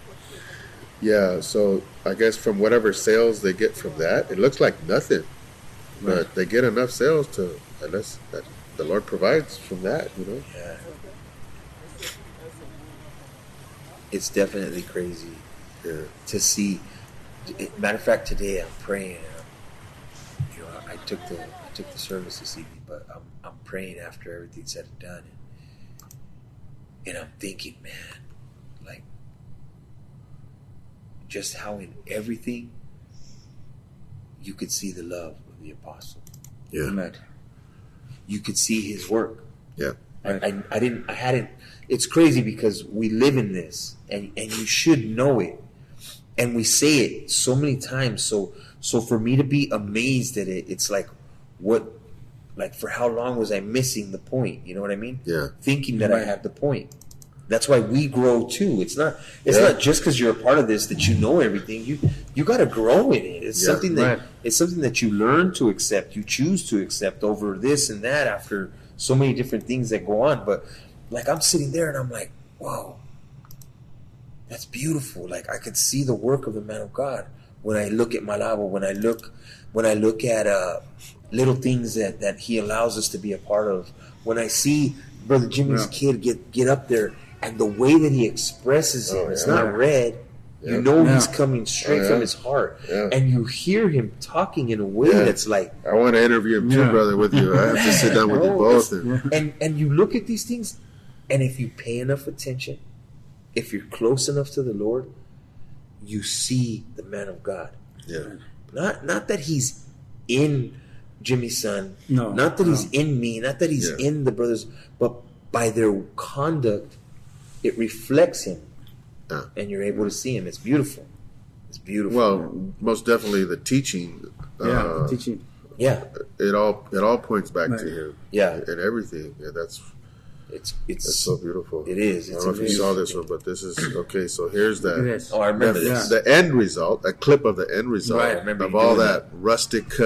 Speaker 1: Yeah, so I guess from whatever sales they get from that, it looks like nothing. But they get enough sales to, unless the Lord provides from that,
Speaker 2: Yeah. It's definitely crazy to see. Matter of fact, today I'm praying. I took the service this evening, but I'm praying after everything's said and done, and I'm thinking, man, like, just how in everything you could see the love of the apostle.
Speaker 1: Yeah.
Speaker 2: Amen. You could see his work.
Speaker 1: Yeah.
Speaker 2: I hadn't. It's crazy because we live in this, and you should know it, and we say it so many times. So for me to be amazed at it, it's like, for how long was I missing the point? You know what I mean?
Speaker 1: Yeah.
Speaker 2: Thinking that I had the point. That's why we grow too. It's not just because you're a part of this that you know everything. You got to grow in it. It's something that you learn to accept. You choose to accept over this and that after so many different things that go on. But like, I'm sitting there and I'm like, whoa, that's beautiful. Like, I could see the work of the man of God when I look at Malabo, when I look at little things that he allows us to be a part of. When I see Brother Jimmy's kid get up there, and the way that he expresses it, it's not read. You know he's coming straight from his heart. Yeah. And you hear him talking in a way that's like...
Speaker 1: I want to interview him too, brother, with you. I have to sit down with you both.
Speaker 2: And you look at these things, and if you pay enough attention, if you're close enough to the Lord, you see the man of God.
Speaker 1: Yeah.
Speaker 2: Not that he's in Jimmy's son. No. Not that he's in me. Not that he's in the brothers. But by their conduct, it reflects him, and you're able to see him. It's beautiful. It's beautiful.
Speaker 1: Well, most definitely the teaching.
Speaker 3: The teaching.
Speaker 2: Yeah,
Speaker 1: it all points back to him.
Speaker 2: Yeah,
Speaker 1: and everything. And that's so beautiful.
Speaker 2: It is.
Speaker 1: I don't know if you saw this one, but this is okay. So here's that.
Speaker 2: Oh, I remember this.
Speaker 1: The end result. A clip of the end result of all that rustic.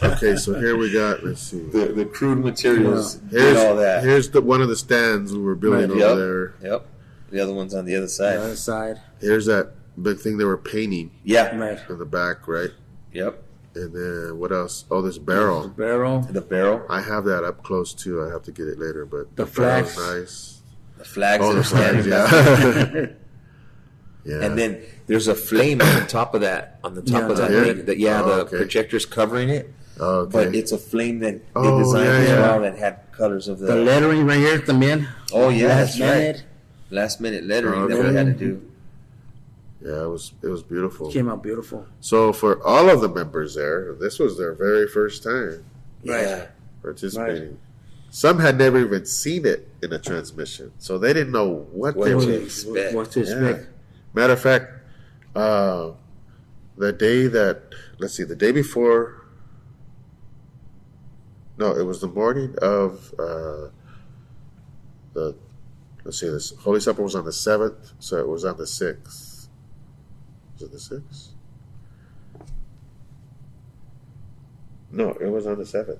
Speaker 1: Okay, so here we got. Let's see
Speaker 2: the crude materials. Here's all that.
Speaker 1: Here's one of the stands we were building over there.
Speaker 2: Yep. The other one's on the other side.
Speaker 3: The other side.
Speaker 1: Here's that big thing they were painting.
Speaker 2: Yeah.
Speaker 1: In the back, right?
Speaker 2: Yep.
Speaker 1: And then what else? Oh, this barrel.
Speaker 2: The barrel.
Speaker 1: I have that up close too. I have to get it later, but
Speaker 3: the flags,
Speaker 1: nice.
Speaker 2: The flags.
Speaker 1: Oh, the flags. Yeah. Yeah.
Speaker 2: And then there's a flame on the top of that. On the top of that thing. The projector's covering it.
Speaker 1: Oh, okay.
Speaker 2: But it's a flame that they designed as well that had colors of
Speaker 3: the lettering right here at the men.
Speaker 2: Oh yeah, that's right. Last minute lettering that we had to do.
Speaker 1: Yeah, it was beautiful.
Speaker 3: It came out beautiful.
Speaker 1: So for all of the members there, this was their very first time participating. Right. Some had never even seen it in a transmission, so they didn't know what to expect. Matter of fact, the day before, no, it was the morning of this Holy Supper was on the 7th, so it was on the 6th. Was it the 6th? No, it was on the 7th.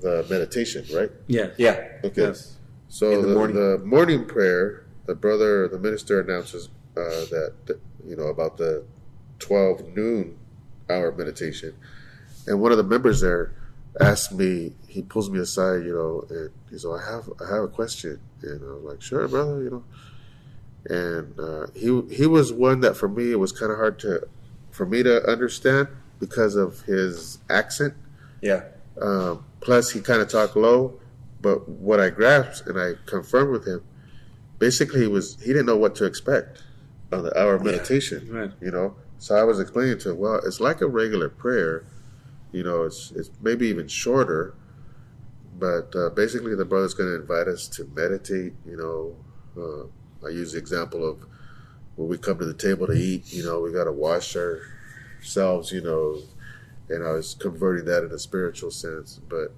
Speaker 1: The meditation, right?
Speaker 3: Yeah.
Speaker 2: Yeah.
Speaker 1: Okay.
Speaker 2: Yes.
Speaker 1: So the morning prayer, the minister announces that about the 12 noon hour meditation, and one of the members there asked me. He pulls me aside, and he said, "I have a question," and I was like, "Sure, brother," And he was one that for me it was kind of hard for me to understand because of his accent.
Speaker 2: Yeah.
Speaker 1: Plus he kind of talked low, but what I grasped and I confirmed with him, basically he didn't know what to expect on the hour of meditation. Right. So I was explaining to him, well, it's like a regular prayer. It's maybe even shorter, but basically the brother's going to invite us to meditate. I use the example of when we come to the table to eat, we got to wash ourselves, and I was converting that in a spiritual sense. But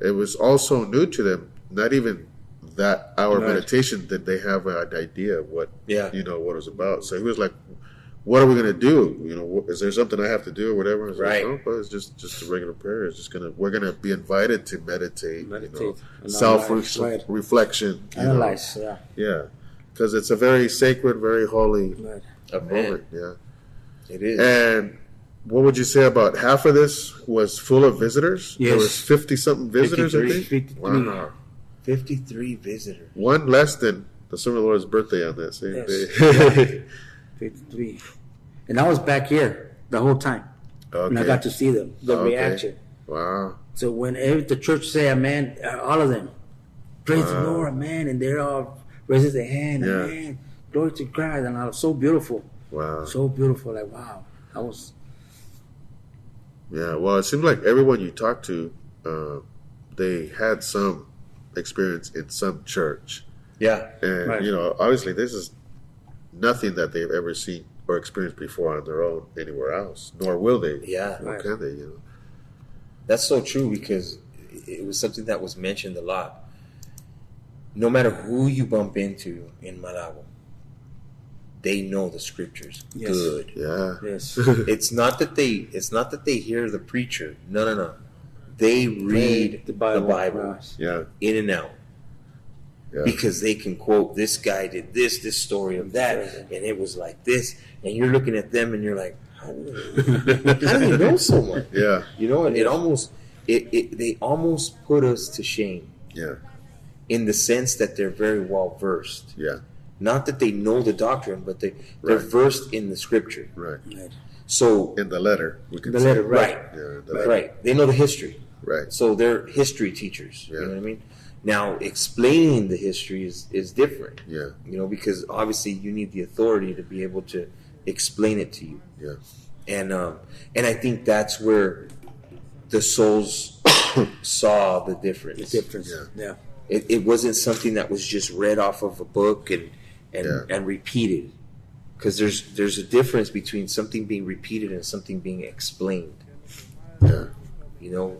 Speaker 1: it was also new to them, not even that hour meditation, that they have an idea of what, what it was about. So he was like, what are we going to do? Is there something I have to do or whatever? I was like, no, but it's just a regular prayer. It's just we're going to be invited to meditate. Self-reflection.
Speaker 3: Analyze,
Speaker 1: Yeah. Because it's a very sacred, very holy moment. Yeah, it is. And what would you say about half of this was full of visitors? Yes. There was 50-something visitors, 53. I think?
Speaker 2: 53. Wow. 53 visitors.
Speaker 1: One less than the Son of the Lord's birthday on that same day.
Speaker 3: 53. And I was back here the whole time. And I got to see them, the reaction.
Speaker 1: Wow.
Speaker 3: So when the church say amen, all of them, praise the Lord, amen, and they're all raising their hand, amen, glory to God, and I was so beautiful.
Speaker 1: Wow.
Speaker 3: So beautiful, like wow. I was.
Speaker 1: Yeah, well, it seems like everyone you talk to, they had some experience in some church.
Speaker 2: Yeah.
Speaker 1: And, you know, obviously this is nothing that they've ever seen or experienced before on their own anywhere else, nor will they.
Speaker 2: Yeah.
Speaker 1: Nor can they, you know.
Speaker 2: That's so true, because it was something that was mentioned a lot. No matter who you bump into in Malabo, they know the scriptures good.
Speaker 1: Yeah.
Speaker 3: Yes.
Speaker 2: It's not that they hear the preacher. No. They read the Bible in and out. Yeah. Because they can quote, this guy did this story of that, and it was like this, and you're looking at them and you're like, how do they know so much?
Speaker 1: Yeah.
Speaker 2: You know, and they almost put us to shame.
Speaker 1: Yeah.
Speaker 2: In the sense that they're very well versed.
Speaker 1: Yeah.
Speaker 2: Not that they know the doctrine, but they're versed in the scripture.
Speaker 1: Right.
Speaker 2: So
Speaker 1: in the letter, we can
Speaker 3: the
Speaker 1: say.
Speaker 3: letter, right?
Speaker 1: Yeah,
Speaker 2: right. They know the history.
Speaker 1: Right.
Speaker 2: So they're history teachers.
Speaker 1: Yeah.
Speaker 2: You know what I mean? Now, explaining the history is different.
Speaker 1: Yeah.
Speaker 2: You know, because obviously you need the authority to be able to explain it to you.
Speaker 1: Yeah.
Speaker 2: And I think that's where the souls saw the difference.
Speaker 3: Yeah.
Speaker 2: It wasn't something that was just read off of a book and repeated, because there's a difference between something being repeated and something being explained.
Speaker 1: Yeah.
Speaker 2: You know,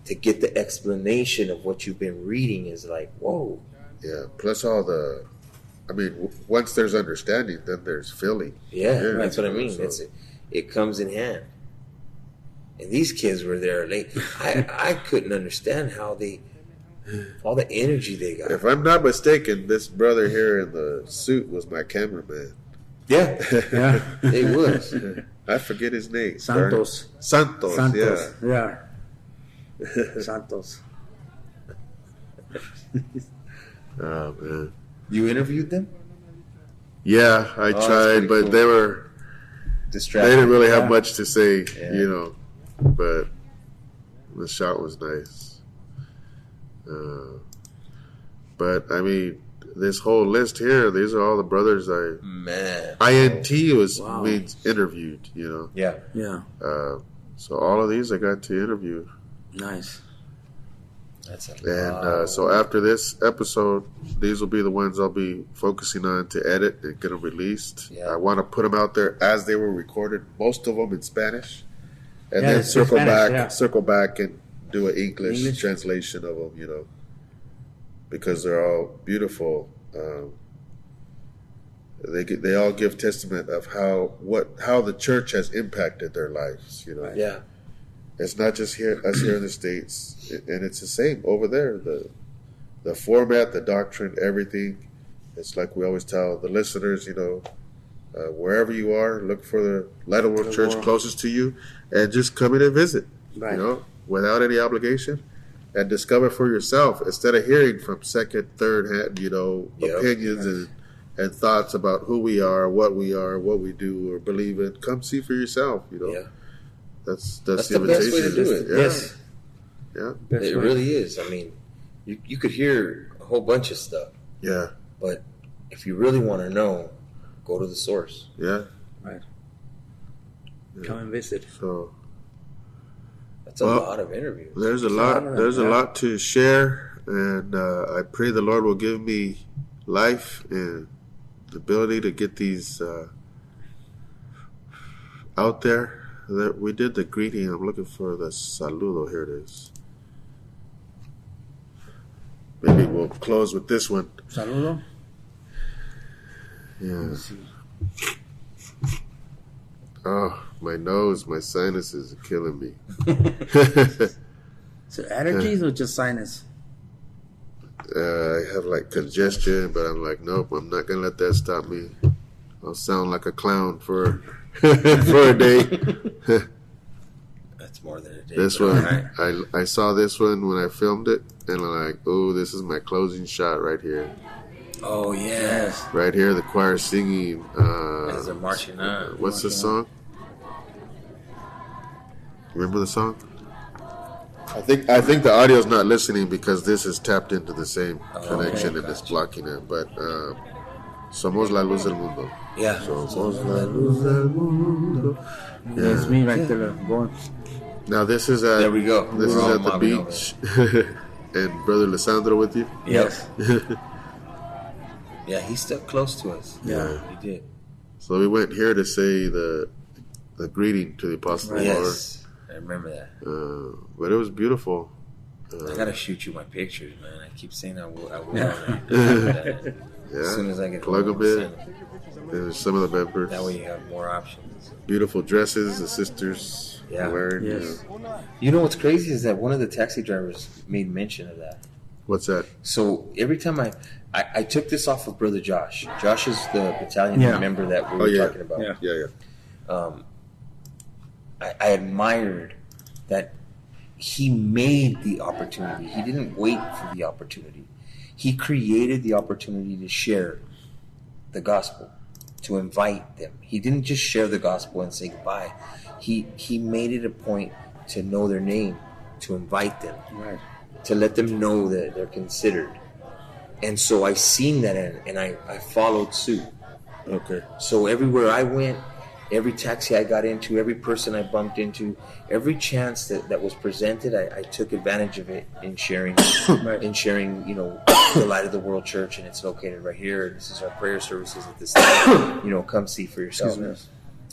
Speaker 2: to get the explanation of what you've been reading is like, whoa.
Speaker 1: Yeah. Plus once there's understanding, then there's feeling.
Speaker 2: Yeah, that's what I mean. So. It comes in hand. And these kids were there. I couldn't understand how all the energy they got.
Speaker 1: If I'm not mistaken, this brother here in the suit was my cameraman.
Speaker 2: Yeah. It was.
Speaker 1: I forget his name.
Speaker 3: Santos.
Speaker 1: Yeah.
Speaker 3: Santos.
Speaker 1: Oh, man.
Speaker 2: You interviewed them?
Speaker 1: Yeah, I tried, but cool. They were distracted. They didn't really have much to say, you know, but the shot was nice. But I mean, this whole list here, these are all the brothers INT means interviewed, you know.
Speaker 2: Yeah.
Speaker 1: So all of these I got to interview.
Speaker 3: Nice.
Speaker 2: That's a lot.
Speaker 1: And so after this episode, these will be the ones I'll be focusing on to edit and get them released. Yeah. I want to put them out there as they were recorded, most of them in Spanish, and then circle back and do an English translation of them, you know, because they're all beautiful. They all give testament of how the church has impacted their lives, you know.
Speaker 2: Yeah.
Speaker 1: It's not just us here in the States, and it's the same over there. The format, the doctrine, everything. It's like we always tell the listeners, you know, wherever you are, look for the Light of the World Church closest to you, and just come in and visit, you know, without any obligation, and discover for yourself instead of hearing from second, third hand, you know, opinions and thoughts about who we are, what we do or believe in. Come see for yourself, you know.
Speaker 2: Yeah.
Speaker 1: That's
Speaker 2: the best way to do it.
Speaker 1: Yes. Yeah.
Speaker 2: It really is. I mean, you could hear a whole bunch of stuff.
Speaker 1: Yeah.
Speaker 2: But if you really want to know, go to the source.
Speaker 1: Yeah.
Speaker 3: Right. Come and visit.
Speaker 1: So
Speaker 2: that's a lot of interviews.
Speaker 1: There's a lot to share, and I pray the Lord will give me life and the ability to get these out there. We did the greeting. I'm looking for the saludo. Here it is. Maybe we'll close with this one.
Speaker 3: Saludo?
Speaker 1: Yeah. Oh, my nose, my sinuses are killing me.
Speaker 3: So allergies or just sinus?
Speaker 1: I have like congestion, but I'm like, nope, I'm not going to let that stop me. I'll sound like a clown for a day.
Speaker 2: That's more than a day.
Speaker 1: This one, I saw this one when I filmed it, and I'm like, oh, this is my closing shot right here.
Speaker 2: Oh, yes.
Speaker 1: Right here, the choir singing.
Speaker 2: As they're marching on.
Speaker 1: What's the song? Remember the song? I think the audio's not listening because this is tapped into the same connection and it's blocking it. But Somos la luz del mundo.
Speaker 2: Yeah.
Speaker 1: Somos la luz del mundo.
Speaker 3: Yeah, it's me right there going.
Speaker 1: Now this is at
Speaker 2: There we go.
Speaker 1: This is at the beach, and Brother Lisandro with you.
Speaker 2: Yes. Yeah, he stuck close to us.
Speaker 3: Yeah.
Speaker 2: He did.
Speaker 1: So we went here to say the greeting to the Apostle of the Lord.
Speaker 2: Yes, I remember that.
Speaker 1: But it was beautiful.
Speaker 2: I gotta shoot you my pictures, man. I keep saying I will.
Speaker 1: Yeah.
Speaker 2: As soon as I get
Speaker 1: plug a bit. There's some of the members.
Speaker 2: That way you have more options.
Speaker 1: Beautiful dresses, the sisters wearing.
Speaker 3: Yes.
Speaker 2: You know what's crazy is that one of the taxi drivers made mention of that.
Speaker 1: What's that?
Speaker 2: So every time I took this off of Brother Josh. Josh is the battalion member that we were talking about.
Speaker 1: Yeah.
Speaker 2: I admired that he made the opportunity. He didn't wait for the opportunity. He created the opportunity to share the gospel, to invite them. He didn't just share the gospel and say goodbye. He made it a point to know their name, to invite them, to let them know that they're considered. And so I seen that and I followed suit.
Speaker 1: Okay.
Speaker 2: So everywhere I went, every taxi I got into, every person I bumped into, every chance that was presented, I took advantage of it in sharing, the Light of the World Church, and it's located right here. This is our prayer services at this time. Come see for yourself.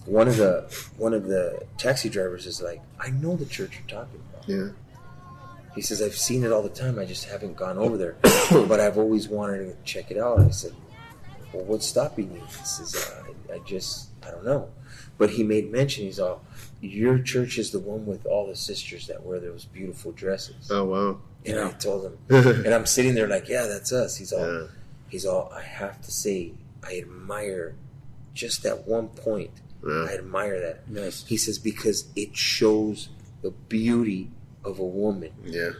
Speaker 2: One of the taxi drivers is like, I know the church you're talking about.
Speaker 1: Yeah.
Speaker 2: He says, I've seen it all the time. I just haven't gone over there, but I've always wanted to check it out. I said, well, what's stopping you? He says, I don't know. But he made mention, he's all, your church is the one with all the sisters that wear those beautiful dresses.
Speaker 1: Oh, wow.
Speaker 2: And I told him, and I'm sitting there like, yeah, that's us. He's all, I have to say, I admire just that one point. I admire that.
Speaker 3: Yes.
Speaker 2: He says, because it shows the beauty of a woman.
Speaker 1: Yeah.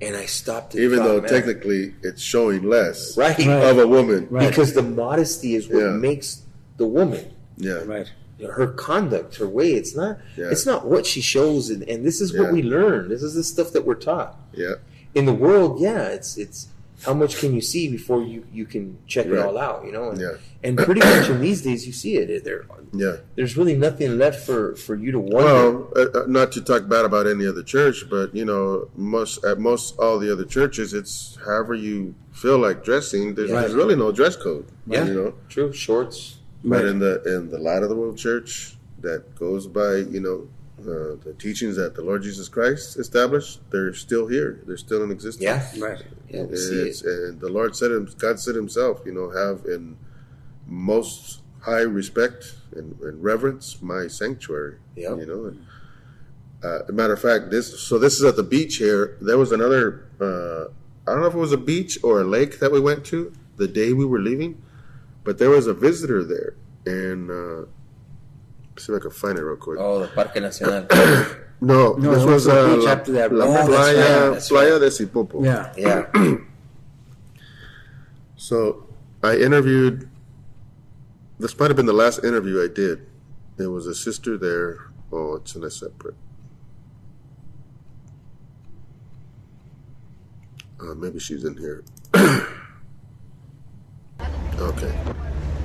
Speaker 2: And I stopped.
Speaker 1: Even though technically it's showing less
Speaker 2: right.
Speaker 1: of a woman.
Speaker 2: Right. Because the modesty is what makes the woman.
Speaker 1: Yeah.
Speaker 3: Right.
Speaker 2: Her conduct, her way, it's not what she shows, and this is what we learn. This is the stuff that we're taught.
Speaker 1: Yeah.
Speaker 2: In the world, it's how much can you see before you can check it all out, And pretty much in these days you see it. There's really nothing left for you to wonder.
Speaker 1: Well, not to talk bad about any other church, but most all the other churches, it's however you feel like dressing. There's really no dress code.
Speaker 2: Yeah, true. Shorts.
Speaker 1: But in the Light of the World Church that goes by, the teachings that the Lord Jesus Christ established, they're still here. They're still in existence.
Speaker 2: Yeah, right. Yeah, we see it.
Speaker 1: And the Lord God said Himself, have in most high respect and reverence my sanctuary.
Speaker 2: Yeah.
Speaker 1: A matter of fact, this is at the beach here. There was another. I don't know if it was a beach or a lake that we went to the day we were leaving. But there was a visitor there, and let's see if I can find it real quick.
Speaker 2: Oh, the Parque Nacional.
Speaker 1: No, this was
Speaker 3: beach after that.
Speaker 1: Playa de Sipopo.
Speaker 2: Yeah.
Speaker 1: So I interviewed. This might have been the last interview I did. There was a sister there. Oh, it's in a separate. Maybe she's in here. Okay,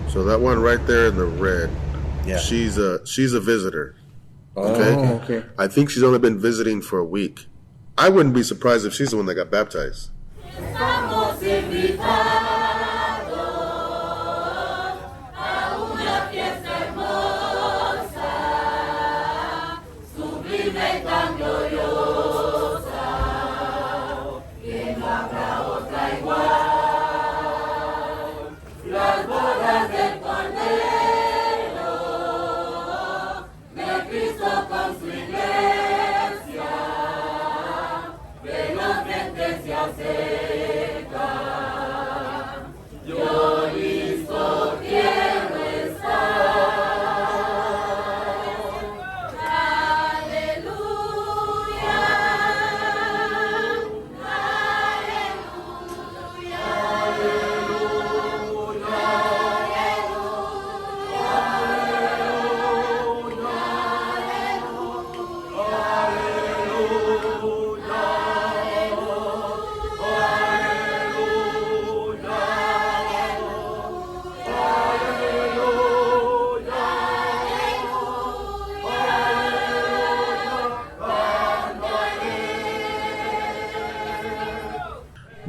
Speaker 1: so that one right there in the red, she's a visitor. Okay? I think she's only been visiting for a week. I wouldn't be surprised if she's the one that got baptized.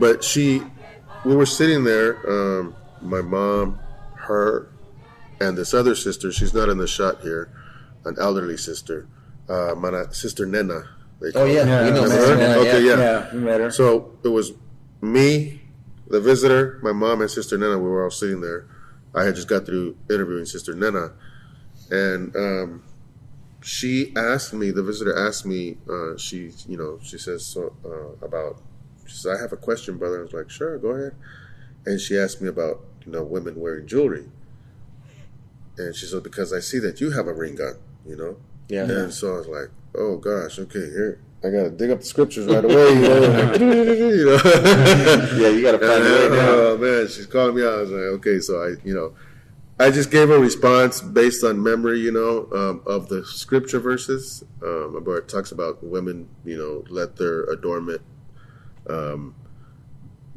Speaker 1: But we were sitting there, my mom, her, and this other sister. She's not in the shot here, an elderly sister, Sister Nena.
Speaker 2: Oh yeah, you know
Speaker 1: her? Okay,
Speaker 3: Yeah, we met her.
Speaker 1: So it was me, the visitor, my mom, and Sister Nena. We were all sitting there. I had just got through interviewing Sister Nena, and she asked me. The visitor asked me. She says about. She says, I have a question, brother. I was like, sure, go ahead. And she asked me about women wearing jewelry. And she said, because I see that you have a ring on,
Speaker 2: Yeah.
Speaker 1: And so I was like, oh gosh, okay, here I gotta dig up the scriptures right away.
Speaker 2: Yeah, you gotta find a way now.
Speaker 1: Oh man, she's calling me out. I was like, okay, so I just gave a response based on memory, of the scripture verses, where it talks about women, let their adornment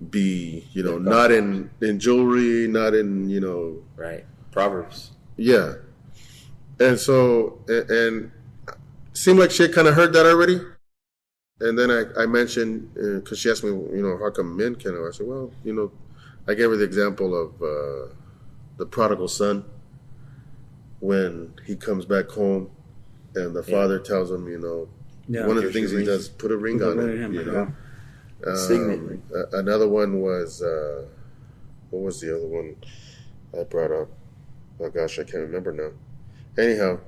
Speaker 1: be, not in jewelry, not in,
Speaker 2: Right. Proverbs.
Speaker 1: Yeah. And so, and seemed like she had kind of heard that already. And then I mentioned, because she asked me, how come men can? I said, well, I gave her the example of the prodigal son when he comes back home and the father tells him, one of the things he does, put a ring on him,
Speaker 2: Signet.
Speaker 1: Another one was, what was the other one I brought up? Oh gosh, I can't remember now. Anyhow,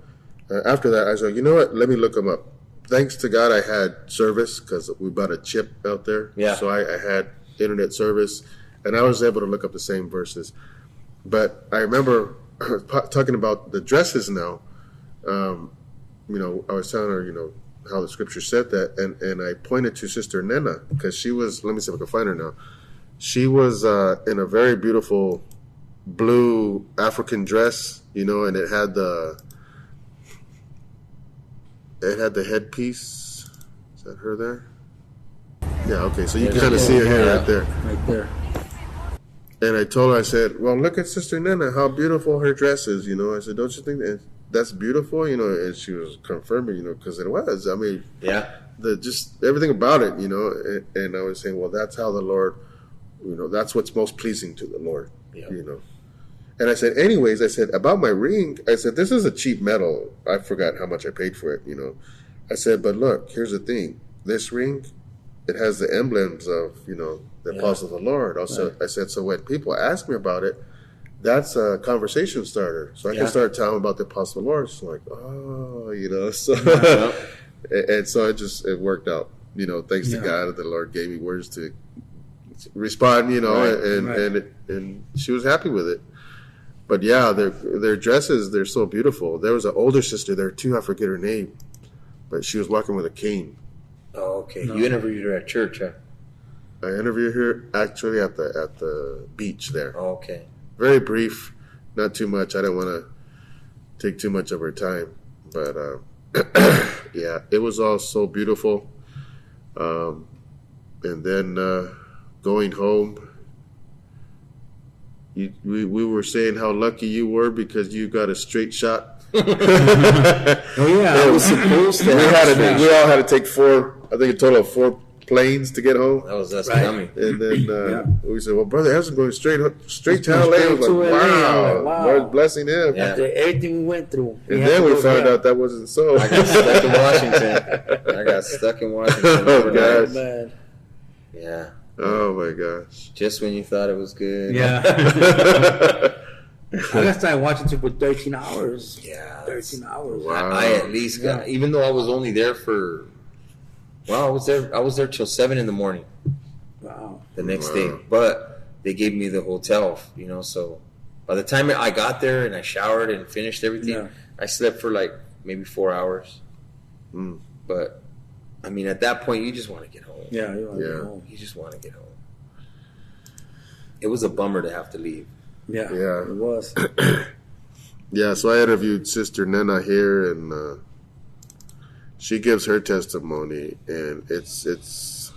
Speaker 1: after that, I said, you know what? Let me look them up. Thanks to God, I had service because we bought a chip out there.
Speaker 2: Yeah.
Speaker 1: So I had internet service, and I was able to look up the same verses. But I remember talking about the dresses now. I was telling her, how the scripture said that, and I pointed to Sister Nena because she was. Let me see if I can find her now. She was in a very beautiful blue African dress, and it had the headpiece. Is that her there? Yeah, okay, so you can kind of see her hair right there.
Speaker 3: Right there.
Speaker 1: And I told her, I said, well, look at Sister Nena, how beautiful her dress is, I said, don't you think that's beautiful, and she was confirming, because it was. I mean,
Speaker 2: yeah,
Speaker 1: just everything about it, and I was saying, well, that's how the Lord, that's what's most pleasing to the Lord, And I said, anyways, I said, about my ring, I said, this is a cheap metal. I forgot how much I paid for it, I said, but look, here's the thing. This ring, it has the emblems of, the apostles of the Lord. Also, right. I said, so when people ask me about it, that's a conversation starter. So I can start telling about the apostle of the Lord. It's like, so, and so it worked out, thanks to God that the Lord gave me words to respond, and she was happy with it. But yeah, their dresses, they're so beautiful. There was an older sister there too. I forget her name, but she was walking with a cane.
Speaker 2: Oh, okay. No. You interviewed her at church, huh?
Speaker 1: I interviewed her actually at the beach there.
Speaker 2: Oh, okay.
Speaker 1: Very brief, not too much. I didn't want to take too much of her time, but yeah, it was all so beautiful. And then going home. We were saying how lucky you were because you got a straight shot.
Speaker 3: Oh yeah, I was supposed to.
Speaker 1: We all had to take 4. I think a total of 4 planes to get home.
Speaker 2: That was us coming.
Speaker 1: And then we said, "Well, brother hasn't going straight to LA." I was like, "Wow, Lord's blessing him."
Speaker 3: Yeah. After everything we went through,
Speaker 1: and then we found out that wasn't so.
Speaker 2: I got stuck in Washington.
Speaker 1: Oh gosh.
Speaker 3: Man.
Speaker 2: Yeah.
Speaker 1: Oh my gosh!
Speaker 2: Just when you thought it was good.
Speaker 3: Yeah. I got started watching it for 13 hours.
Speaker 2: Yeah.
Speaker 3: 13 hours.
Speaker 1: Wow.
Speaker 2: I at least got, even though I was only there for, I was there till 7 a.m.
Speaker 3: Wow.
Speaker 2: The next day. But they gave me the hotel, so by the time I got there and I showered and finished everything, I slept for like maybe 4 hours. But I mean, at that point, you just want to get home.
Speaker 3: Yeah, you want to get home.
Speaker 2: You just want to get home. It was a bummer to have to leave.
Speaker 3: Yeah, it was.
Speaker 1: Yeah, so I interviewed Sister Nena here, and she gives her testimony, and it's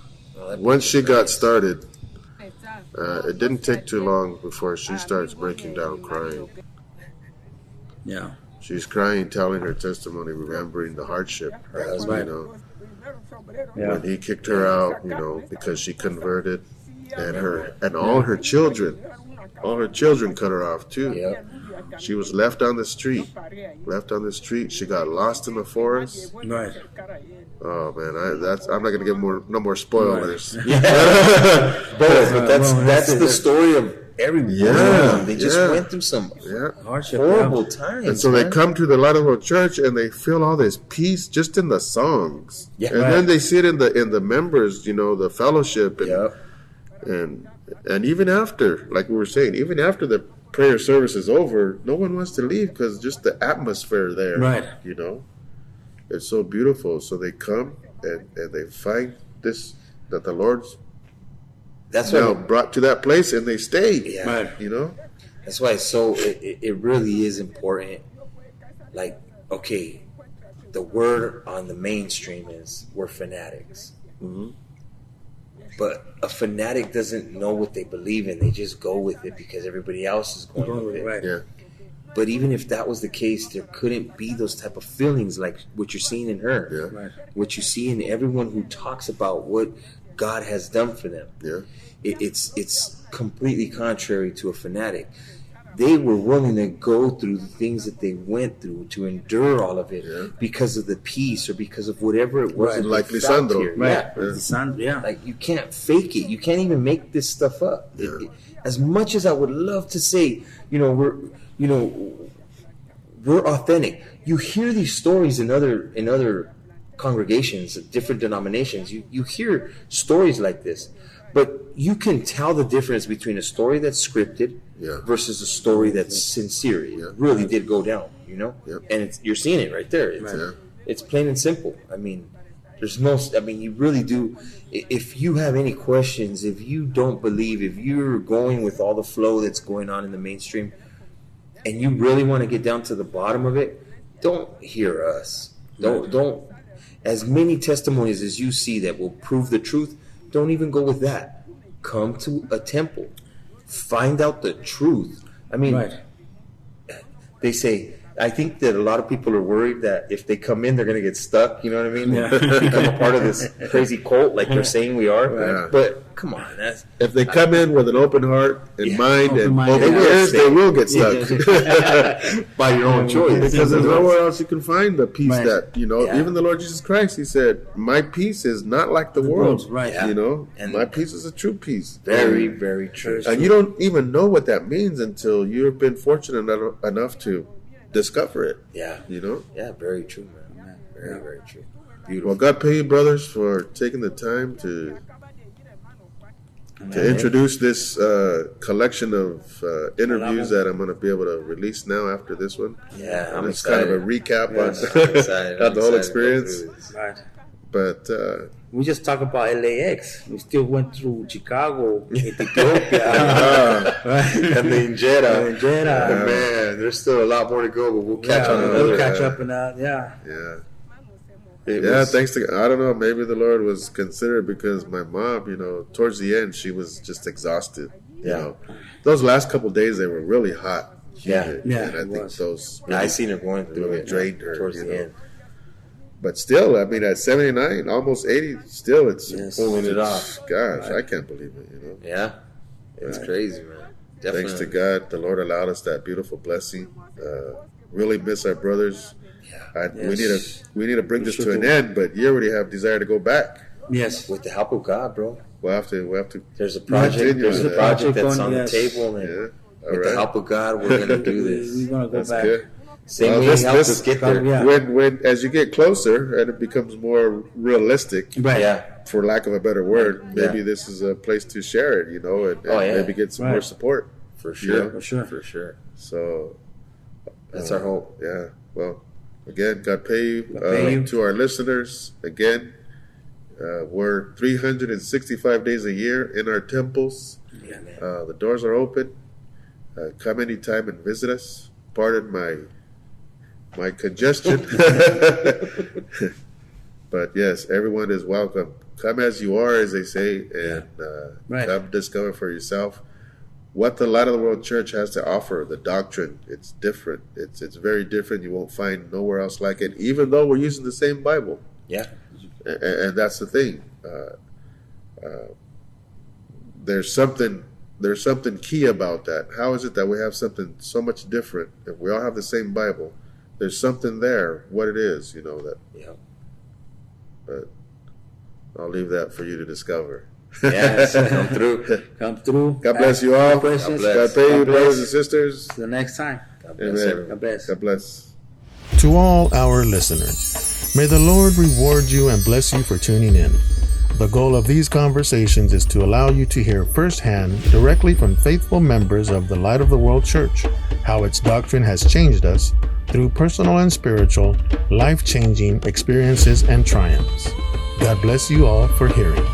Speaker 1: once she got started, it didn't take too long before she starts breaking down crying.
Speaker 3: Yeah.
Speaker 1: She's crying, telling her testimony, remembering the hardship,
Speaker 3: right.
Speaker 1: when he kicked her out, because she converted, and all her children cut her off too.
Speaker 2: Yep.
Speaker 1: She was left on the street. She got lost in the forest.
Speaker 3: Right.
Speaker 1: Oh man, I'm not gonna give no more spoilers.
Speaker 2: But that's the story of every one of them. They just went through some horrible times.
Speaker 1: And so they come to the Light of the World Church and they feel all this peace just in the songs.
Speaker 2: Yeah.
Speaker 1: And then they see it in the members, the fellowship and even after, like we were saying, even after the prayer service is over, no one wants to leave because just the atmosphere there.
Speaker 3: Right.
Speaker 1: It's so beautiful. So they come and they find this that the Lord's brought to that place, and they stay.
Speaker 2: Yeah.
Speaker 1: Right.
Speaker 2: That's why it really is important. Like, okay, the word on the mainstream is we're fanatics.
Speaker 1: Mm-hmm.
Speaker 2: But a fanatic doesn't know what they believe in. They just go with it because everybody else is going with it.
Speaker 3: Right.
Speaker 1: Yeah.
Speaker 2: But even if that was the case, there couldn't be those type of feelings like what you're seeing in her.
Speaker 1: Yeah.
Speaker 3: Right.
Speaker 2: What you see in everyone who talks about what God has done for them.
Speaker 1: Yeah.
Speaker 2: It's completely contrary to a fanatic. They were willing to go through the things that they went through to endure all of it because of the peace or because of whatever it was.
Speaker 1: Right. Like Lisandro.
Speaker 3: Right. Yeah.
Speaker 2: Like, you can't fake it. You can't even make this stuff up.
Speaker 1: Yeah.
Speaker 2: As much as I would love to say, we're authentic. You hear these stories in other congregations, different denominations. You hear stories like this, but you can tell the difference between a story that's scripted versus a story that's sincere. It really did go down, and you're seeing it right there. It's plain and simple. I mean, you really do. If you have any questions, if you don't believe, if you're going with all the flow that's going on in the mainstream, and you really want to get down to the bottom of it, don't hear us. Don't. As many testimonies as you see that will prove the truth, don't even go with that. Come to a temple. Find out the truth. I mean, they say, I think that a lot of people are worried that if they come in, they're going to get stuck. You know what I mean? Become a part of this crazy cult like they're saying we are.
Speaker 1: Yeah.
Speaker 2: But come on.
Speaker 1: If they come in with an open heart and mind and open ears, they will get stuck.
Speaker 2: By your own choice.
Speaker 1: Because there's nowhere else you can find the peace that, even the Lord Jesus Christ, he said, my peace is not like the world's.
Speaker 3: Right.
Speaker 1: And my peace is a true peace.
Speaker 2: Very, very true.
Speaker 1: And you don't even know what that means until you've been fortunate enough to discover it.
Speaker 2: Yeah. Yeah, very true, man. Very, very true. Beautiful.
Speaker 1: Well, God pay you, brothers, for taking the time to introduce this collection of interviews that I'm going to be able to release now after this one.
Speaker 2: Yeah,
Speaker 1: and
Speaker 2: I'm
Speaker 1: it's
Speaker 2: excited.
Speaker 1: kind of a recap
Speaker 2: on
Speaker 1: the whole experience.
Speaker 3: Right.
Speaker 1: But
Speaker 3: we just talk about LAX. We still went through Chicago, Ethiopia,
Speaker 2: and the Jeddah. Man, there's still a lot more to go, but we'll catch on another.
Speaker 3: We'll catch up in that.
Speaker 1: Thanks to, I don't know, maybe the Lord was considerate because my mom, towards the end, she was just exhausted. Those last couple of days, they were really hot. And I think those
Speaker 2: I seen her going through
Speaker 1: really
Speaker 2: it
Speaker 1: drained her
Speaker 2: towards the end.
Speaker 1: But still, I mean, at 79, almost 80, still it's
Speaker 2: pulling it off.
Speaker 1: Gosh, I can't believe it.
Speaker 2: Yeah, it's crazy, man. Definitely.
Speaker 1: Thanks to God, the Lord allowed us that beautiful blessing. Really miss our brothers. We need to bring this to an end, but you already have desire to go back.
Speaker 3: Yes,
Speaker 2: with the help of God, bro.
Speaker 1: We'll have to.
Speaker 2: There's a project. There's a project that's on the table, and with the help of God, we're gonna do this.
Speaker 3: We're gonna go
Speaker 1: That's
Speaker 3: back.
Speaker 1: good.
Speaker 2: Same way helped us get there.
Speaker 1: When as you get closer and it becomes more realistic, for lack of a better word, maybe this is a place to share it, and maybe get some more support.
Speaker 2: For sure,
Speaker 3: for sure.
Speaker 1: So
Speaker 2: that's our hope.
Speaker 1: Yeah. Well, again, God pay you. To our listeners, again, we're 365 days a year in our temples.
Speaker 2: Yeah, man.
Speaker 1: The doors are open. Come anytime and visit us. Pardon my congestion. But yes, everyone is welcome. Come as you are, as they say, and come discover for yourself what the Light of the World Church has to offer. The doctrine, it's different. It's very different. You won't find nowhere else like it, even though we're using the same Bible.
Speaker 2: Yeah.
Speaker 1: And that's the thing. there's something key about that. How is it that we have something so much different? If we all have the same Bible, there's something there. What it is, that.
Speaker 2: Yeah.
Speaker 1: But I'll leave that for you to discover.
Speaker 2: Yes, come through.
Speaker 3: Come through.
Speaker 1: God bless you all.
Speaker 3: God
Speaker 1: pray you, brothers and sisters.
Speaker 3: Till next time.
Speaker 2: God bless everyone.
Speaker 3: God bless.
Speaker 1: God bless. To all our listeners, may the Lord reward you and bless you for tuning in. The goal of these conversations is to allow you to hear firsthand, directly from faithful members of the Light of the World Church, how its doctrine has changed us through personal and spiritual, life-changing experiences and triumphs. God bless you all for hearing.